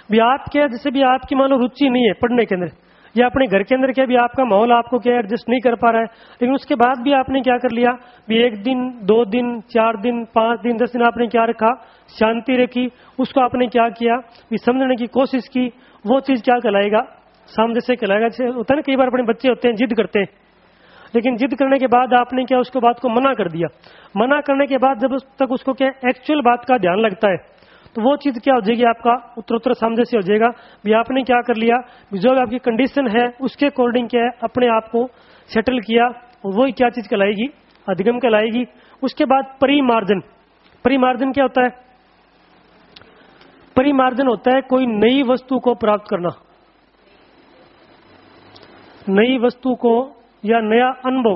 भी आप क्या, जैसे भी आपकी मान लो रुचि नहीं है पढ़ने के अंदर, या अपने घर के अंदर क्या भी आपका माहौल आपको क्या एडजस्ट नहीं कर पा रहा है, लेकिन उसके बाद भी आपने क्या कर लिया, भी 1 दिन 2 दिन 4 दिन 5 दिन 10 दिन आपने क्या रखा, शांति रखी, उसको आपने क्या किया, भी समझने की कोशिश की, वो चीज क्या कहलाएगा, सामंजस्य कहलाएगा। जैसे होता है ना, कई बार अपने बच्चे होते हैं जिद करते हैं, लेकिन जिद करने के बाद आपने क्या उसको बात को मना कर दिया। मना करने के बाद जब तक उसको क्या एक्चुअल बात का ध्यान लगता है, तो वो चीज क्या हो जाएगी, आपका उत्तरोत्तर सामंजस्य हो जाएगा। भी आपने क्या कर लिया, जो आपकी कंडीशन है उसके अकॉर्डिंग क्या है अपने आप को सेटल किया, और वही क्या चीज कहलाएगी, अधिगम कहलाएगी। उसके बाद परिमार्जन। परिमार्जन क्या होता है, परिमार्जन होता है कोई नई वस्तु को प्राप्त करना, नई वस्तु को या नया अनुभव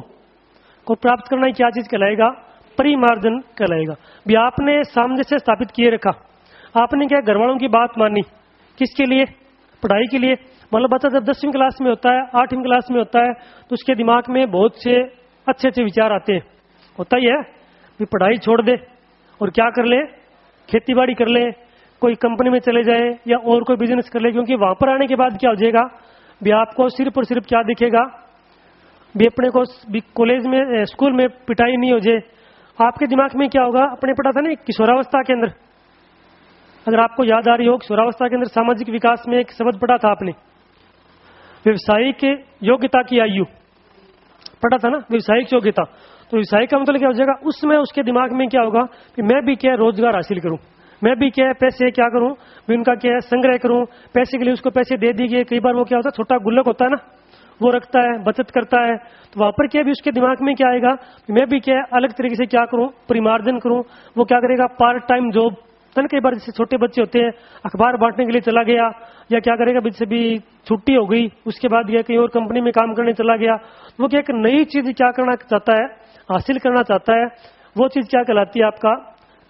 को प्राप्त करना क्या चीज कहलाएगा, परिमार्जन कहलाएगा। भी आपने सामंजस्य स्थापित किए रखा, आपने क्या घर वालों की बात मानी, किसके लिए, पढ़ाई के लिए। मतलब बच्चा जब 10वीं क्लास में होता है, 8वीं क्लास में होता है, तो उसके दिमाग में बहुत से अच्छे अच्छे विचार आते हैं, होता ही है। भी पढ़ाई छोड़ दे और क्या कर ले, खेती बाड़ी कर ले, कोई कंपनी में चले जाए या और कोई बिजनेस कर ले, क्योंकि वहां पर आने के बाद क्या हो जाएगा, भी आपको सिर्फ और सिर्फ क्या दिखेगा, भी अपने को भी कॉलेज में स्कूल में पिटाई नहीं हो जाए। आपके दिमाग में क्या होगा, अपने पढ़ा था ना किशोरावस्था के अंदर, अगर आपको याद आ रही हो, किशोरावस्था के अंदर सामाजिक विकास में एक शब्द पढ़ा था आपने, व्यवसायिक योग्यता की आयु पढ़ा था ना, व्यवसायिक योग्यता। तो व्यवसायिक का मतलब क्या हो जाएगा, उसमें उसके दिमाग में क्या होगा कि मैं भी क्या रोजगार हासिल करूं, मैं भी क्या पैसे क्या करूं, भी उनका क्या संग्रह करूं, पैसे के लिए उसको पैसे दे दीजिए। कई बार वो क्या होता है, छोटा गुल्लक होता है ना, वो रखता है, बचत करता है, तो वहां पर क्या भी उसके दिमाग में क्या आएगा, मैं भी क्या अलग तरीके से क्या करूं, परिमार्जन करूं। वो क्या करेगा, पार्ट टाइम जॉब, तो कई बार जैसे छोटे बच्चे होते हैं, अखबार बांटने के लिए चला गया, या क्या करेगा, जैसे भी छुट्टी हो गई उसके बाद गया कहीं और कंपनी में काम करने चला गया। वो क्या एक नई चीज क्या करना चाहता है, हासिल करना चाहता है, वो चीज क्या कहलाती है, आपका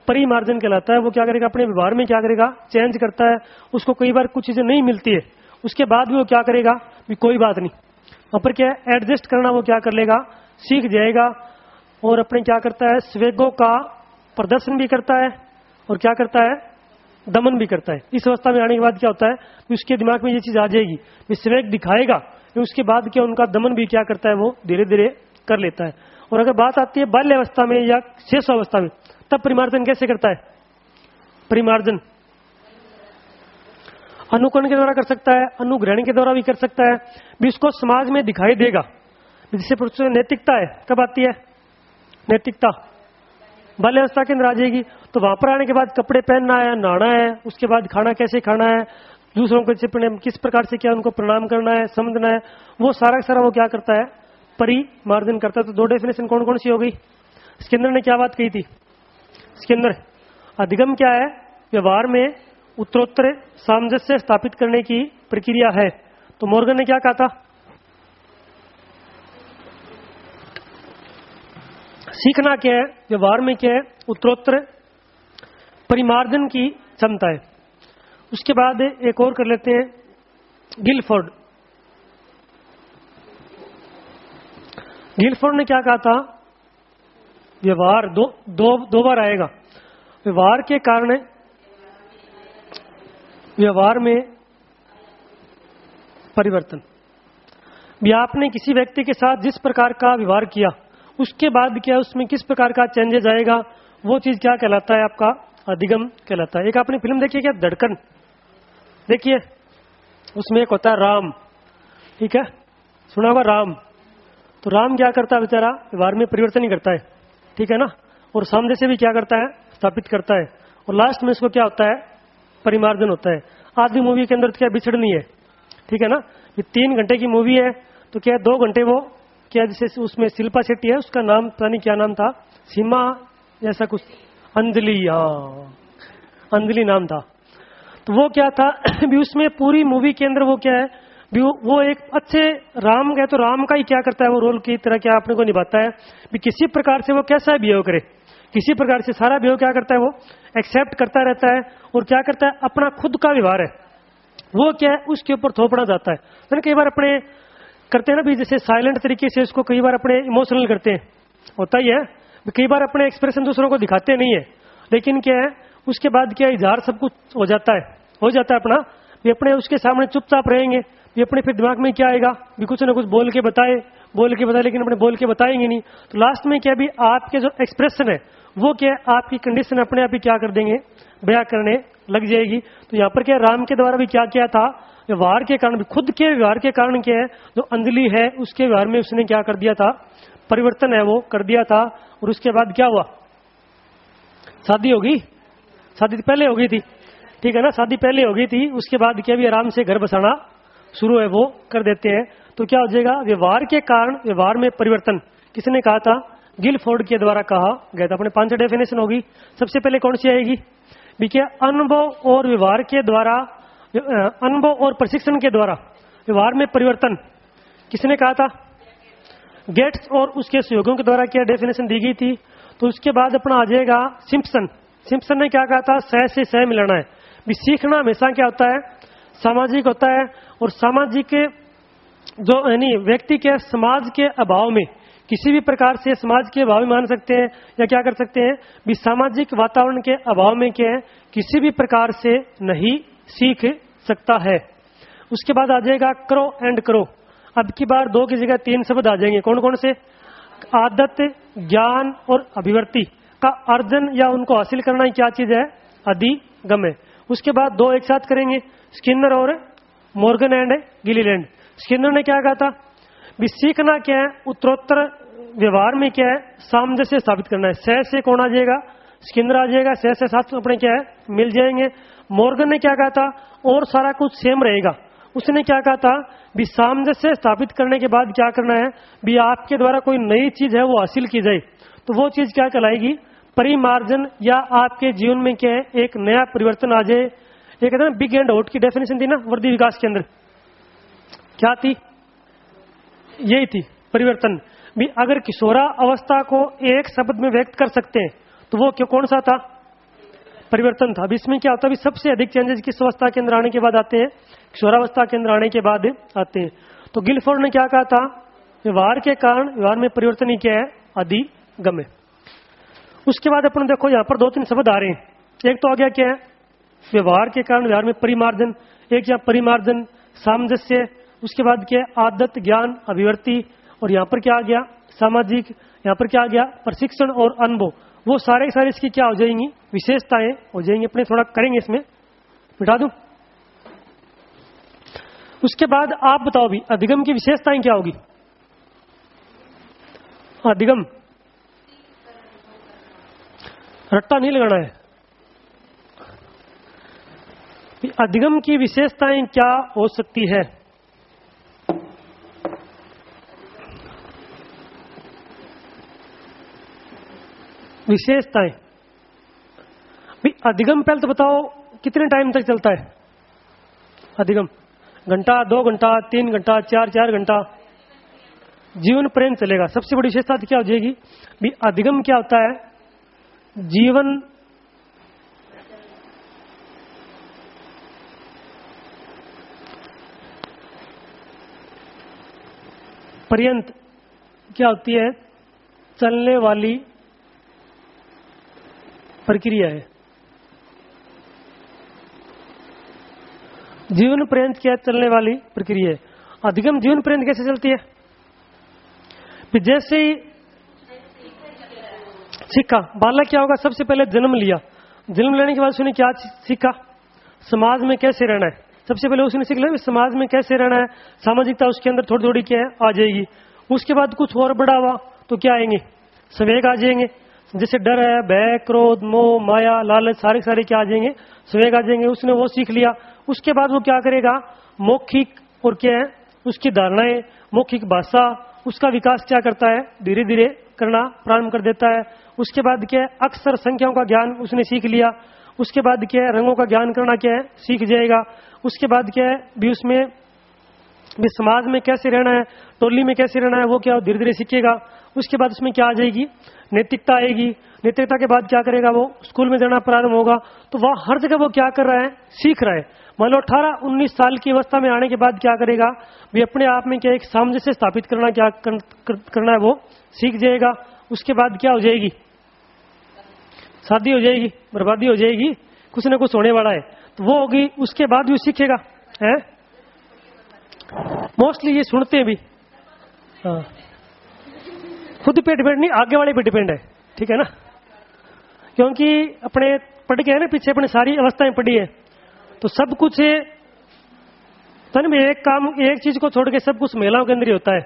परिमार्जन कहलाता है। वो क्या करेगा, अपने व्यवहार में क्या करेगा, चेंज करता है। उसको कई बार कुछ चीजें नहीं मिलती है, उसके बाद भी वो क्या करेगा, भी कोई बात नहीं, वहां पर क्या एडजस्ट करना वो क्या कर लेगा, सीख जाएगा। और अपने क्या करता है, स्वेगों का प्रदर्शन भी करता है और क्या करता है, दमन भी करता है। इस अवस्था में आने के बाद क्या होता है, उसके दिमाग में ये चीज आ जाएगी, स्वेग दिखाएगा, उसके बाद क्या उनका दमन भी क्या करता है, वो धीरे धीरे कर लेता है। और अगर बात आती है बाल्यावस्था में या शेष अवस्था में, तब परिमार्जन कैसे करता है, परिमार्जन अनुकरण के द्वारा कर सकता है, अनुग्रहण के द्वारा भी कर सकता है, भी उसको समाज में दिखाई देगा। जिससे नैतिकता है, कब आती है नैतिकता, बाल्यावस्था के अंदर आ जाएगी। तो वहां पर आने के बाद कपड़े पहनना है, नहाना है, उसके बाद खाना कैसे खाना है, दूसरों को किस प्रकार से क्या उनको प्रणाम करना है, समझना है, वो सारा सारा वो क्या करता है, परिमार्जन करता है। तो 2 डेफिनेशन कौन कौन सी हो गई। स्किनर ने क्या बात कही थी, स्किनर अधिगम क्या है, व्यवहार में उत्तरोत्तर सामंजस्य स्थापित करने की प्रक्रिया है। तो मॉर्गन ने क्या कहा था, सीखना क्या है, व्यवहार में क्या है, उत्तरोत्तर परिमार्जन की क्षमता है। उसके बाद एक और कर लेते हैं, गिलफोर्ड। गिलफोर्ड ने क्या कहा था, व्यवहार दो बार आएगा, व्यवहार के कारण व्यवहार में परिवर्तन। भी आपने किसी व्यक्ति के साथ जिस प्रकार का व्यवहार किया, उसके बाद क्या उसमें किस प्रकार का चेंजेस आएगा, वो चीज क्या कहलाता है, आपका अधिगम कहलाता है। एक आपने फिल्म देखी है क्या, धड़कन देखिए, उसमें एक होता है राम, ठीक है, सुना होगा राम। तो राम क्या करता है बेचारा, व्यवहार में परिवर्तन ही करता है, ठीक है ना, और सामने से भी क्या करता है, स्थापित करता है, और लास्ट में इसको क्या होता है, परिमार्जन होता है। आधी मूवी के अंदर तो क्या बिछड़नी है, ठीक है ना, ये 3 घंटे की मूवी है, तो क्या 2 घंटे वो क्या, जैसे उसमें शिल्पा शेट्टी है, उसका नाम पता नहीं क्या नाम था, सीमा ऐसा कुछ, अंजलि, अंजलि नाम था। तो वो क्या था भी उसमें पूरी मूवी के अंदर वो क्या है, भी वो एक अच्छे राम गए तो राम का ही क्या करता है, वो रोल की तरह क्या अपने को निभाता है, भी किसी प्रकार से वो कैसा बिहेव करे, किसी प्रकार से सारा बिहेव क्या करता है, वो एक्सेप्ट करता रहता है। और क्या करता है, अपना खुद का व्यवहार है, वो क्या है, उसके ऊपर थोपना जाता है। तो कई बार अपने करते हैं ना भी, जैसे साइलेंट तरीके से इसको कई बार अपने इमोशनल करते हैं, होता ही है। कई बार अपने एक्सप्रेशन दूसरों को दिखाते नहीं है, लेकिन क्या है उसके बाद क्या इजहार सब कुछ हो जाता है अपना भी, अपने उसके सामने चुपचाप रहेंगे भी, अपने फिर दिमाग में क्या आएगा भी, कुछ ना कुछ बोल के बताए, लेकिन अपने बोल के बताएंगे नहीं। तो लास्ट में क्या भी आपके जो एक्सप्रेशन है वो क्या आपकी कंडीशन अपने आप ही क्या कर देंगे, बयां करने लग जाएगी। तो यहाँ पर क्या राम के द्वारा भी क्या किया था, व्यवहार के कारण भी, खुद के व्यवहार के कारण क्या है, जो अंजलि है उसके व्यवहार में उसने क्या कर दिया था, परिवर्तन है वो कर दिया था। और उसके बाद क्या हुआ, शादी होगी, शादी पहले हो गई थी, ठीक है ना, शादी पहले हो गई थी। उसके बाद क्या भी आराम से घर बसाना शुरू है वो कर देते हैं। तो क्या हो जाएगा, व्यवहार के कारण व्यवहार में परिवर्तन। किसने कहा था, गिलफोर्ड के द्वारा कहा गया था। अपने 5 डेफिनेशन होगी, सबसे पहले कौन सी आएगी भी, क्या अनुभव और व्यवहार के द्वारा, अनुभव और प्रशिक्षण के द्वारा व्यवहार में परिवर्तन। किसने कहा था, गेट्स और उसके सहयोगियों के द्वारा क्या डेफिनेशन दी गई थी। तो उसके बाद अपना आ जाएगा सिम्पसन ने क्या कहा था, सह से सह मिलाना है भी। सीखना हमेशा क्या होता है, सामाजिक होता है। और सामाजिक जो यानी व्यक्ति के समाज के अभाव में, किसी भी प्रकार से समाज के अभाव में मान सकते हैं या क्या कर सकते हैं भी, सामाजिक वातावरण के अभाव में क्या है, किसी भी प्रकार से नहीं सीख सकता है। उसके बाद आ जाएगा करो एंड करो। अब की बार 2 की जगह 3 शब्द आ जाएंगे, कौन कौन से, आदत, ज्ञान और अभिवृत्ति का अर्जन या उनको हासिल करना ही क्या चीज है, अधिगम है। उसके बाद 2 एक साथ करेंगे, स्किनर और मॉर्गन एंड गिलीलैंड। स्किनर ने क्या कहा था भी, सीखना क्या है, उत्तरोत्तर व्यवहार में क्या है, सामंजस्य स्थापित करना है। सह से कौन आ जाएगा, स्किनर आ जाएगा, सह से साथ अपने क्या है मिल जाएंगे। मॉर्गन ने क्या कहा था, और सारा कुछ सेम रहेगा। उसने क्या कहा था भी, सामंजस्य स्थापित करने के बाद क्या करना है भी, आपके द्वारा कोई नई चीज है वो हासिल की जाए, तो वो चीज क्या कहलाएगी, परिमार्जन, या आपके जीवन में क्या है एक नया परिवर्तन आ जाए। एक कहते हैं बिग एंड आउट की डेफिनेशन थी ना वर्दी विकास के अंदर, क्या थी, यही थी परिवर्तन भी। अगर किशोरा अवस्था को एक शब्द में व्यक्त कर सकते हैं तो वो क्यों, कौन सा था, परिवर्तन था। अब इसमें क्या होता है, सबसे अधिक चेंजेस किस अवस्था के अंदर आने के बाद आते हैं, किशोरावस्था के अंदर आने के बाद आते हैं। तो गिलफोर्ड ने क्या कहा था, व्यवहार के कारण व्यवहार में परिवर्तन ही क्या है, अधिगम है। उसके बाद अपन देखो यहाँ पर 2-3 शब्द आ रहे हैं। एक तो आ गया क्या है, व्यवहार के कारण व्यवहार में परिमार्जन, एक यहाँ परिमार्जन, सामंजस्य। उसके बाद क्या है, आदत, ज्ञान, अभिवृत्ति। और यहाँ पर क्या आ गया, सामाजिक। यहाँ पर क्या आ गया, प्रशिक्षण और अनुभव। वो सारे इसकी क्या हो जाएंगी, विशेषताएं हो जाएंगी। अपने थोड़ा करेंगे इसमें, मिटा दूं। उसके बाद आप बताओ भी, अधिगम की विशेषताएं क्या होगी। अधिगम रट्टा नहीं लगाना है। अधिगम की विशेषताएं क्या हो सकती है, विशेषताएं भी। अधिगम पहले तो बताओ कितने टाइम तक चलता है अधिगम, घंटा, 2 घंटा, 3 घंटा, 4 घंटा, जीवन पर्यंत चलेगा। सबसे बड़ी विशेषता क्या हो जाएगी भी, अधिगम क्या होता है, जीवन पर्यंत क्या होती है, चलने वाली प्रक्रिया है। जीवन पर्यंत क्या चलने वाली प्रक्रिया है। अधिगम जीवन पर्यंत कैसे चलती है, जैसे ही सीखा, बालक क्या होगा, सबसे पहले जन्म लिया, जन्म लेने के बाद उसने क्या सीखा, समाज में कैसे रहना है। सबसे पहले उसने सीख लिया समाज में कैसे रहना है, सामाजिकता उसके अंदर थोड़ी थोड़ी क्या है आ जाएगी। उसके बाद कुछ और बड़ा हुआ तो क्या आएंगे, संवेग आ जाएंगे, जैसे डर है, भय, क्रोध, मोह, माया, लालच, सारे क्या आ जाएंगे, संवेग आ जाएंगे। उसने वो सीख लिया। उसके बाद वो क्या करेगा, मौखिक और क्या है उसकी धारणाएं, मौखिक भाषा, उसका विकास क्या करता है, धीरे धीरे करना प्रारंभ कर देता है। उसके बाद क्या है, अक्षर संख्याओं का ज्ञान उसने सीख लिया। उसके बाद क्या है, रंगों का ज्ञान करना क्या है सीख जाएगा। उसके बाद क्या है भी, उसमें भी समाज में कैसे रहना है, टोली में कैसे रहना है, वो क्या धीरे धीरे सीखेगा। उसके बाद उसमें क्या आ जाएगी, नैतिकता आएगी। नैतिकता के बाद क्या करेगा, वो स्कूल में जाना प्रारंभ होगा। तो वह हर जगह वो क्या कर रहा है, सीख रहा है। मान लो 18-19 साल की अवस्था में आने के बाद क्या करेगा, भी अपने आप में क्या एक सामंजस्य स्थापित करना क्या करना है, वो सीख जाएगा। उसके बाद क्या हो जाएगी, शादी हो जाएगी, बर्बादी हो जाएगी, कुछ ना कुछ होने वाला है, तो वो होगी। उसके बाद भी सीखेगा है। मोस्टली ये सुनते हैं भी, हाँ, खुद पे डिपेंड नहीं, आगे वाले पे डिपेंड है, ठीक है ना। क्योंकि अपने पढ़ के है ना, पीछे अपने सारी अवस्थाएं पढ़ी है, तो सब कुछ तन में एक काम, एक चीज को छोड़ के सब कुछ महिलाओं के अंदर ही होता है।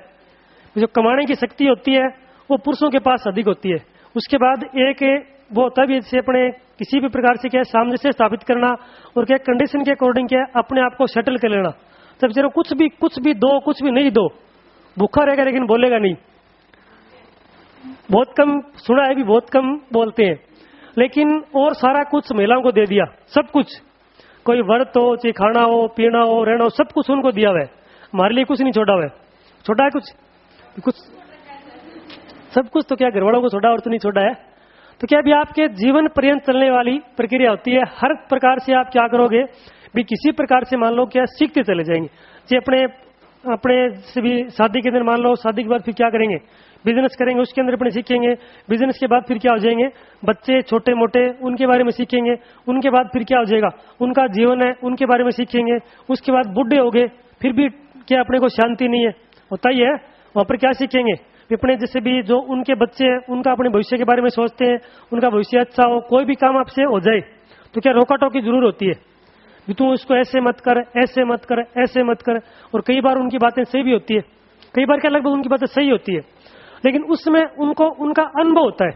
जो कमाने की शक्ति होती है वो पुरुषों के पास अधिक होती है। उसके बाद एक वो होता है जैसे अपने किसी भी प्रकार से क्या है, सामंजस्य स्थापित करना, और क्या कंडीशन के अकॉर्डिंग क्या है, अपने आप को सेटल कर लेना। तब जरा कुछ भी दो, कुछ भी नहीं दो, भूखा रहेगा लेकिन बोलेगा नहीं। बहुत कम सुना है, भी बहुत कम बोलते हैं, लेकिन और सारा कुछ महिलाओं को दे दिया, सब कुछ, कोई व्रत हो, चाहे खाना हो, पीना हो, रहना हो, सब कुछ उनको दिया हुआ है। हमारे लिए कुछ नहीं छोड़ा हुआ है। छोड़ा है कुछ सब कुछ तो क्या घरवालों को छोड़ा और तो नहीं छोड़ा है। तो क्या भी आपके जीवन पर्यंत चलने वाली प्रक्रिया होती है। हर प्रकार से आप क्या करोगे, भी किसी प्रकार से मान लो क्या सीखते चले जाएंगे। जी अपने से भी शादी के दिन मान लो, शादी के बाद फिर क्या करेंगे, बिजनेस करेंगे, उसके अंदर अपने सीखेंगे। बिजनेस के बाद फिर क्या हो जाएंगे, बच्चे छोटे मोटे, उनके बारे में सीखेंगे। उनके बाद फिर क्या हो जाएगा, उनका जीवन है, उनके बारे में सीखेंगे। उसके बाद बुढ़े हो गए, फिर भी क्या अपने को शांति नहीं है, होता ही है। वहां पर क्या सीखेंगे, अपने जैसे भी जो उनके बच्चे हैं, उनका अपने भविष्य के बारे में सोचते हैं, उनका भविष्य अच्छा हो, कोई भी काम आपसे हो जाए तो क्या रोका टोकी जरूर होती है, भी तू उसको ऐसे मत कर, ऐसे मत कर, ऐसे मत कर। और कई बार उनकी बातें सही भी होती है, कई बार क्या लगभग उनकी बातें सही होती है, लेकिन उसमें उनको उनका अनुभव होता है।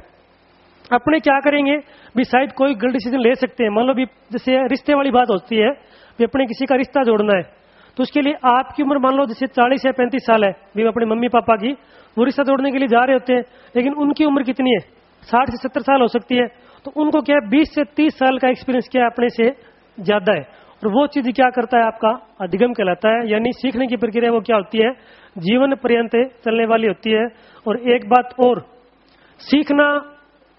अपने क्या करेंगे भी, शायद कोई गलत डिसीजन ले सकते हैं। मान लो भी जैसे रिश्ते वाली बात होती है, भी अपने किसी का रिश्ता जोड़ना है, तो उसके लिए आपकी उम्र मान लो जैसे 40 या 35 साल है, भी अपने मम्मी पापा की, वो रिश्ता जोड़ने के लिए जा रहे होते हैं, लेकिन उनकी उम्र कितनी है, 60 से 70 साल हो सकती है। तो उनको क्या है, 20 से 30 साल का एक्सपीरियंस क्या है, अपने से ज्यादा है। और वो चीज क्या करता है, आपका अधिगम कहलाता है। यानी सीखने की प्रक्रिया वो क्या होती है, जीवन पर्यंत चलने वाली होती है। और एक बात और, सीखना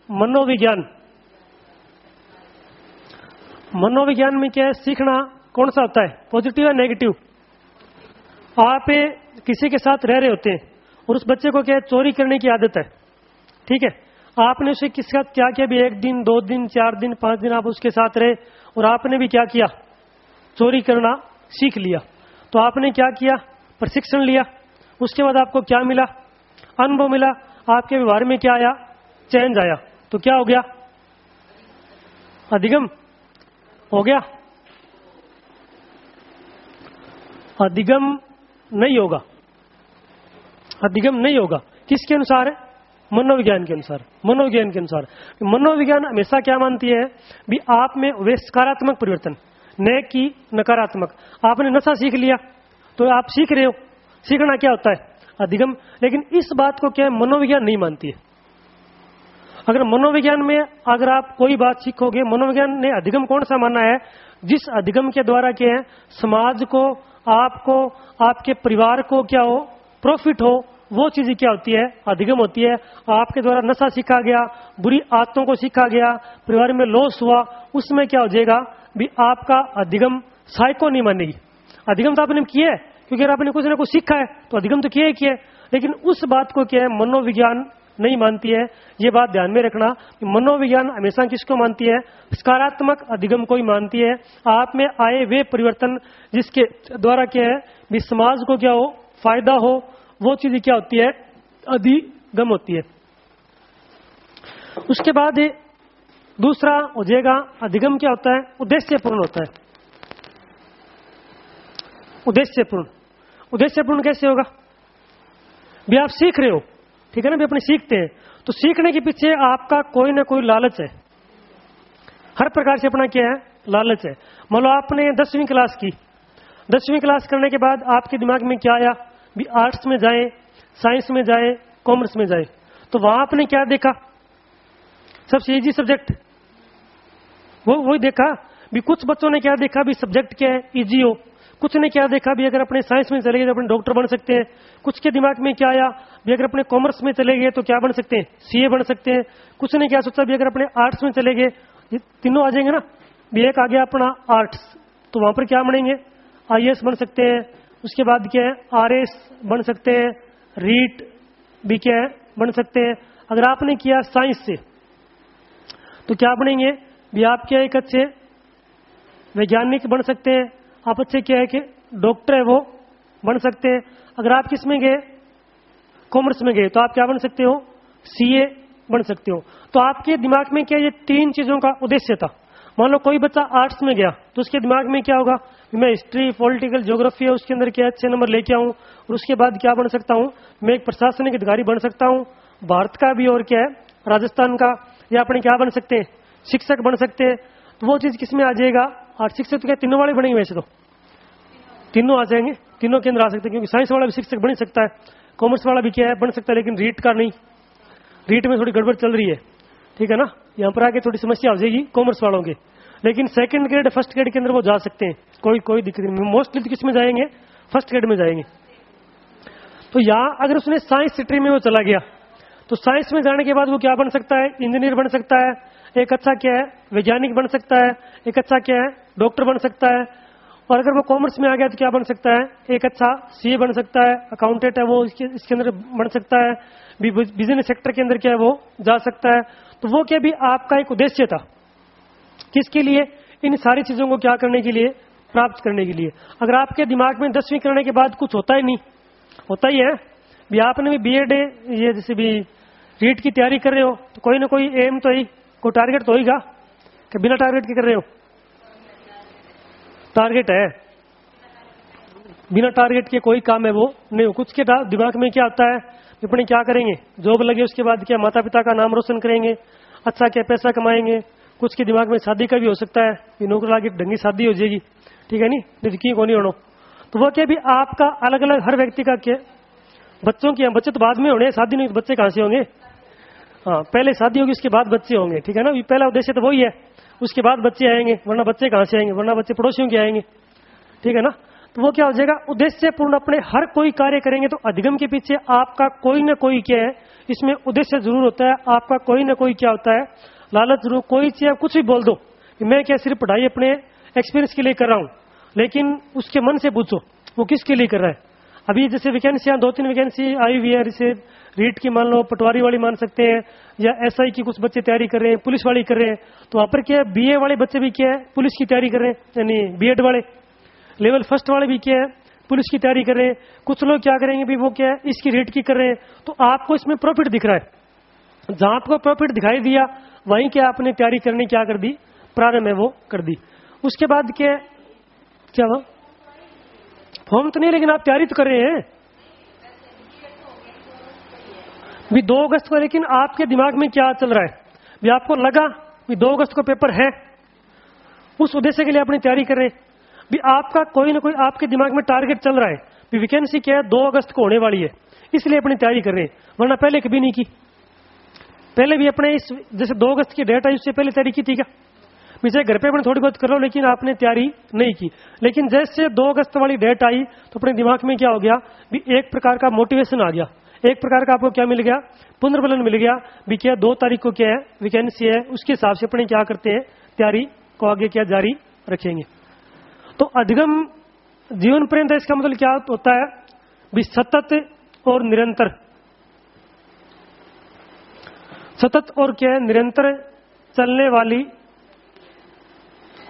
मनोविज्ञान में क्या है, सीखना कौन सा होता है, पॉजिटिव या नेगेटिव। आप किसी के साथ रह रहे होते हैं और उस बच्चे को क्या है, चोरी करने की आदत है, ठीक है। आपने उसे किसके साथ क्या किया भी, 1 दिन 2 दिन 4 दिन 5 दिन आप उसके साथ रहे और आपने भी क्या किया, चोरी करना सीख लिया। तो आपने क्या किया, प्रशिक्षण लिया। उसके बाद आपको क्या मिला, अनुभव मिला। आपके व्यवहार में क्या आया, चेंज आया। तो क्या हो गया, अधिगम हो गया। अधिगम नहीं होगा, अधिगम नहीं होगा। किसके अनुसार है, मनोविज्ञान के अनुसार। मनोविज्ञान के अनुसार मनोविज्ञान हमेशा क्या मानती है भी, आप में वे सकारात्मक परिवर्तन, न कि नकारात्मक। आपने नशा सीख लिया तो आप सीख रहे हो, सीखना क्या होता है, अधिगम। लेकिन इस बात को क्या है, मनोविज्ञान नहीं मानती है। अगर मनोविज्ञान में अगर आप कोई बात सीखोगे, मनोविज्ञान ने अधिगम कौन सा माना है, जिस अधिगम के द्वारा क्या है, समाज को, आपको, आपके परिवार को क्या हो, प्रॉफिट हो, वो चीज क्या होती है, अधिगम होती है। आपके द्वारा नशा सीखा गया, बुरी आदतों को सीखा गया, परिवार में लॉस हुआ, उसमें क्या हो जाएगा भी, आपका अधिगम साइको नहीं मानेगी। अधिगम तो आपने किया है, क्योंकि अगर आपने कुछ ना कुछ सीखा है तो अधिगम तो किया ही किया है। लेकिन उस बात को क्या है, मनोविज्ञान नहीं मानती है। ये बात ध्यान में रखना, मनोविज्ञान हमेशा किसको मानती है, सकारात्मक अधिगम को ही मानती है। आप में आए वे परिवर्तन जिसके द्वारा क्या है भी, समाज को क्या हो, फायदा हो, वो चीज क्या होती है, अधिगम होती है। उसके बाद दूसरा हो जाएगा, अधिगम क्या होता है, उद्देश्यपूर्ण होता है। उद्देश्यपूर्ण, उद्देश्यपूर्ण कैसे होगा भी, आप सीख रहे हो, ठीक है ना, भी अपने सीखते हैं, तो सीखने के पीछे आपका कोई ना कोई लालच है। हर प्रकार से अपना क्या है, लालच है। मान लो आपने 10वीं क्लास की, 10वीं क्लास करने के बाद आपके दिमाग में क्या आया भी, आर्ट्स में जाए, साइंस में जाए, कॉमर्स में जाए। तो वहां आपने क्या देखा, सबसे इजी सब्जेक्ट वही देखा भी। कुछ बच्चों ने क्या देखा भी, सब्जेक्ट क्या है, इजी हो। कुछ ने क्या देखा भी, अगर अपने साइंस में चले गए तो अपने डॉक्टर बन सकते हैं। कुछ के दिमाग में क्या आया भी, अगर अपने कॉमर्स में चले गए तो क्या बन सकते हैं, सीए बन सकते हैं। कुछ ने क्या सोचा भी, अगर अपने आर्ट्स में चले गए, ये तीनों आ जाएंगे ना भी। एक आ गया अपना आर्ट्स, तो वहां पर क्या बनेंगे, आईएएस बन सकते हैं। उसके बाद क्या है, आरएस बन सकते हैं, रीट भी क्या है बन सकते हैं। अगर आपने किया साइंस से तो क्या बनेंगे भी, आप क्या एक अच्छे वैज्ञानिक बन सकते हैं, आप अच्छे क्या है कि डॉक्टर है वो बन सकते हैं। अगर आप किस में गए, कॉमर्स में गए, तो आप क्या बन सकते हो, सीए बन सकते हो। तो आपके दिमाग में क्या ये तीन चीजों का उद्देश्य था। मान लो कोई बच्चा आर्ट्स में गया तो उसके दिमाग में क्या होगा, मैं हिस्ट्री, पॉलिटिकल, ज्योग्राफी है उसके अंदर क्या अच्छे नंबर लेके आऊं, और उसके बाद क्या बन सकता हूं, मैं एक प्रशासनिक अधिकारी बन सकता हूं, भारत का भी और क्या है राजस्थान का, या अपने क्या बन सकते हैं, शिक्षक बन सकते हैं। तो वो चीज किसमें आ जाएगा, आर्ट शिक्षक तो क्या तीनों वाले बनेंगे, वैसे तो तीनों आ जाएंगे, तीनों के अंदर आ सकते हैं, क्योंकि साइंस वाला भी शिक्षक बन सकता है, कॉमर्स वाला भी क्या है बन सकता है, लेकिन रीट का नहीं, रीट में थोड़ी गड़बड़ चल रही है, ठीक है ना। यहाँ पर आके थोड़ी समस्या हो जाएगी कॉमर्स वालों के, लेकिन सेकंड ग्रेड फर्स्ट ग्रेड के अंदर वो जा सकते हैं, कोई दिक्कत नहीं। मोस्टली तो किस में जाएंगे, फर्स्ट ग्रेड में जाएंगे। तो यहाँ अगर उसने साइंस स्ट्रीम में वो चला गया तो साइंस में जाने के बाद वो क्या बन सकता है, इंजीनियर बन सकता है, एक अच्छा क्या है वैज्ञानिक बन सकता है, एक अच्छा क्या है डॉक्टर बन सकता है। और अगर वो कॉमर्स में आ गया तो क्या बन सकता है, एक अच्छा सीए बन सकता है, अकाउंटेंट है वो इसके अंदर बन सकता है, बिजनेस सेक्टर के अंदर क्या है वो जा सकता है। तो वो क्या भी आपका एक उद्देश्य था, किसके लिए, इन सारी चीजों को क्या करने के लिए, प्राप्त करने के लिए। अगर आपके दिमाग में 10वीं करने के बाद कुछ होता ही नहीं, होता ही है भी, आपने भी बीएड ये जैसे भी रीट की तैयारी कर रहे हो तो कोई ना कोई एम तो ही, कोई टारगेट तो होगा कि बिना टारगेट के कर रहे हो, टारगेट है, बिना टारगेट के कोई काम है वो नहीं हो। कुछ के दिमाग में क्या आता है, अपने क्या करेंगे, जॉब लगे उसके बाद क्या माता पिता का नाम रोशन करेंगे, अच्छा क्या पैसा कमाएंगे। कुछ के दिमाग में शादी का भी हो सकता है कि नौकरी लाके ढंगी शादी हो जाएगी, ठीक है नहीं की को नहीं होना। तो वो क्या भी आपका अलग अलग हर व्यक्ति का क्या, बच्चों की बच्चे तो बाद में होने, शादी नहीं तो बच्चे कहां से होंगे, हाँ पहले शादी होगी उसके बाद बच्चे होंगे, ठीक है ना। पहला उद्देश्य तो वही है, उसके बाद बच्चे आएंगे, वरना बच्चे कहां से आएंगे, वरना बच्चे पड़ोसियों के आएंगे, ठीक है ना। तो वो क्या हो जाएगा, उद्देश्य पूर्ण अपने हर कोई कार्य करेंगे तो अधिगम के पीछे आपका कोई ना कोई क्या है, इसमें उद्देश्य जरूर होता है, आपका कोई ना कोई क्या होता है, लालच जरूर। कोई चीज आप कुछ भी बोल दो कि मैं क्या सिर्फ पढ़ाई अपने एक्सपीरियंस के लिए कर रहा हूं, लेकिन उसके मन से पूछो वो किसके लिए कर रहा है। अभी जैसे वैकेंसियां 2-3 वैकेंसी आई हुई है, जैसे रीट की मान लो, पटवारी वाली मान सकते हैं, या एसआई की कुछ बच्चे तैयारी कर रहे हैं, पुलिस वाली कर रहे हैं। तो वहां पर क्या है, बीए वाले बच्चे भी क्या है पुलिस की तैयारी कर रहे हैं, यानी बीएड वाले लेवल फर्स्ट वाले भी क्या है पुलिस की तैयारी कर रहे हैं। कुछ लोग क्या करेंगे भी, वो क्या है इसकी रीट की कर रहे हैं। तो आपको इसमें प्रॉफिट दिख रहा है, जहां आपको प्रॉफिट दिखाई दिया वहीं क्या आपने तैयारी करनी क्या कर दी, प्रारंभ है वो कर दी। उसके बाद क्या हुआ, फॉर्म तो नहीं, लेकिन आप तैयारी तो कर रहे हैं भी 2 अगस्त को। लेकिन आपके दिमाग में क्या चल रहा है भी, आपको लगा भी 2 अगस्त को पेपर है, उस उद्देश्य के लिए अपनी तैयारी कर रहे हैं भी। आपका कोई ना कोई आपके दिमाग में टारगेट चल रहा है भी, वैकेंसी क्या है 2 अगस्त को होने वाली है, इसलिए अपनी तैयारी कर रहे हैं, वरना पहले कभी नहीं की। पहले भी अपने इस जैसे 2 अगस्त की डेट आई उससे पहले तैयारी की थी क्या, पीछे घर पे अपने थोड़ी बहुत कर लो, लेकिन आपने तैयारी नहीं की। लेकिन जैसे 2 अगस्त वाली डेट आई तो अपने दिमाग में क्या हो गया भी, एक प्रकार का मोटिवेशन आ गया, एक प्रकार का आपको क्या मिल गया, पुनर्बलन मिल गया भी। क्या 2 तारीख को क्या है वैकेंसी है, उसके हिसाब से अपने क्या करते हैं तैयारी को आगे क्या जारी रखेंगे। तो अधिगम जीवन पर्यंत, इसका मतलब क्या होता है भी, सतत और निरंतर, सतत और क्या है निरंतर चलने वाली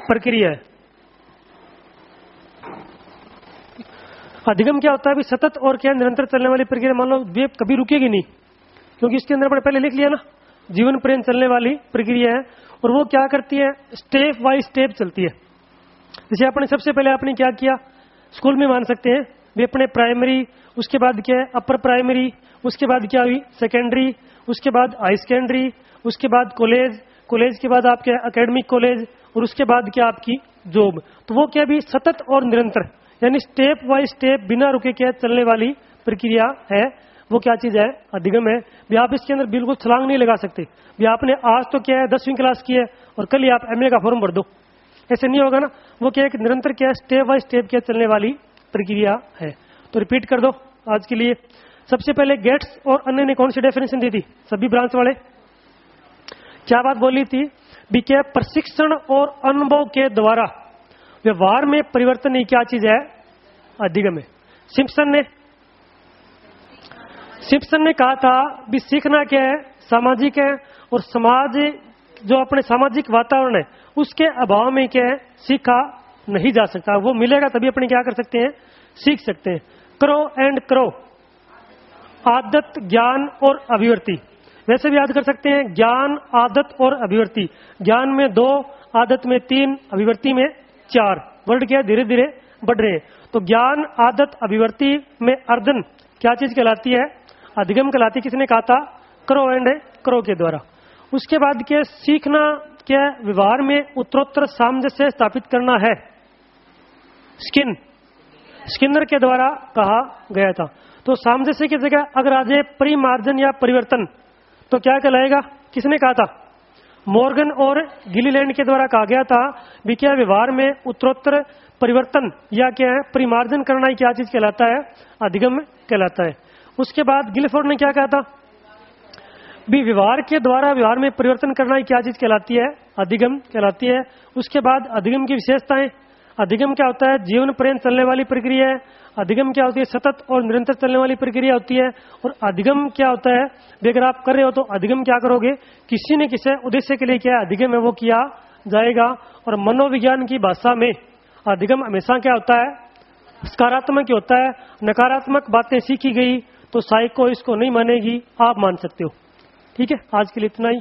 प्रक्रिया है। अधिगम क्या होता है भी, सतत और क्या निरंतर चलने वाली प्रक्रिया। मान लो वे कभी रुकेगी नहीं, क्योंकि इसके अंदर अपने पहले लिख लिया ना, जीवन पर्यंत चलने वाली प्रक्रिया है। और वो क्या करती है, स्टेप बाय स्टेप चलती है। जैसे अपने सबसे पहले आपने क्या किया, स्कूल में मान सकते हैं वे अपने प्राइमरी, उसके बाद क्या है अपर प्राइमरी, उसके बाद क्या हुई सेकेंडरी, उसके बाद हाई सेकेंडरी, उसके बाद कॉलेज, कॉलेज के बाद आपके एकेडमिक कॉलेज, और उसके बाद क्या आपकी जॉब। तो वो क्या भी सतत और निरंतर, यानी स्टेप बाय स्टेप बिना रुके क्या चलने वाली प्रक्रिया है। वो क्या चीज है, अधिगम है भी। आप इसके अंदर बिल्कुल छलांग नहीं लगा सकते भी। आपने आज तो क्या है 10वीं क्लास की है और कल ही आप एमए का फॉर्म भर दो, ऐसे नहीं होगा ना, वो क्या एक निरंतर क्या स्टेप बाय स्टेप क्या चलने वाली प्रक्रिया है। तो रिपीट कर दो आज के लिए। सबसे पहले गेट्स और अन्य ने कौन सी डेफिनेशन दी थी? सभी ब्रांच वाले क्या बात बोली थी? भी क्या प्रशिक्षण और अनुभव के द्वारा व्यवहार में परिवर्तन ही क्या चीज है? अधिगम है। सिम्पसन ने कहा था भी सीखना क्या है? सामाजिक है, और समाज जो अपने सामाजिक वातावरण है उसके अभाव में क्या है? सीखा नहीं जा सकता। वो मिलेगा तभी अपने क्या कर सकते हैं? सीख सकते हैं। करो एंड करो, आदत, ज्ञान और अभिवृत्ति। वैसे भी याद कर सकते हैं, ज्ञान, आदत और अभिवृत्ति। ज्ञान में 2, आदत में 3, अभिवृत्ति में 4। वर्ड क्या धीरे धीरे बढ़ रहे हैं। तो ज्ञान, आदत, अभिवृत्ति में अर्धन क्या चीज कहलाती है? अधिगम कहलाती है। किसने कहा था? करो एंड करो के द्वारा। उसके बाद क्या सीखना क्या व्यवहार में उत्तरोत्तर सामंजस्य स्थापित करना है। स्किनर के द्वारा कहा गया था। तो सामंजस्य की जगह अगर आ जाए परिमार्जन या परिवर्तन तो क्या कहलाएगा? किसने कहा था? मॉर्गन और गिलीलैंड के द्वारा कहा गया था भी क्या व्यवहार में उत्तरोत्तर परिवर्तन या क्या है परिमार्जन करना ही क्या चीज कहलाता है? अधिगम कहलाता है। उसके बाद गिलफोर्ड ने क्या कहा था? भी व्यवहार के द्वारा व्यवहार में परिवर्तन करना ही क्या चीज कहलाती है? अधिगम कहलाती है। उसके बाद अधिगम की विशेषताएं। अधिगम क्या होता है? जीवन पर्यंत चलने वाली प्रक्रिया है। अधिगम क्या होती है? सतत और निरंतर चलने वाली प्रक्रिया होती है। और अधिगम क्या होता है? अगर आप कर रहे हो तो अधिगम क्या करोगे? किसी न किसी उद्देश्य के लिए क्या अधिगम है वो किया जाएगा। और मनोविज्ञान की भाषा में अधिगम हमेशा क्या होता है? सकारात्मक ही होता है। नकारात्मक बातें सीखी गई तो साइको इसको नहीं मानेगी, आप मान सकते हो। ठीक है, आज के लिए इतना ही।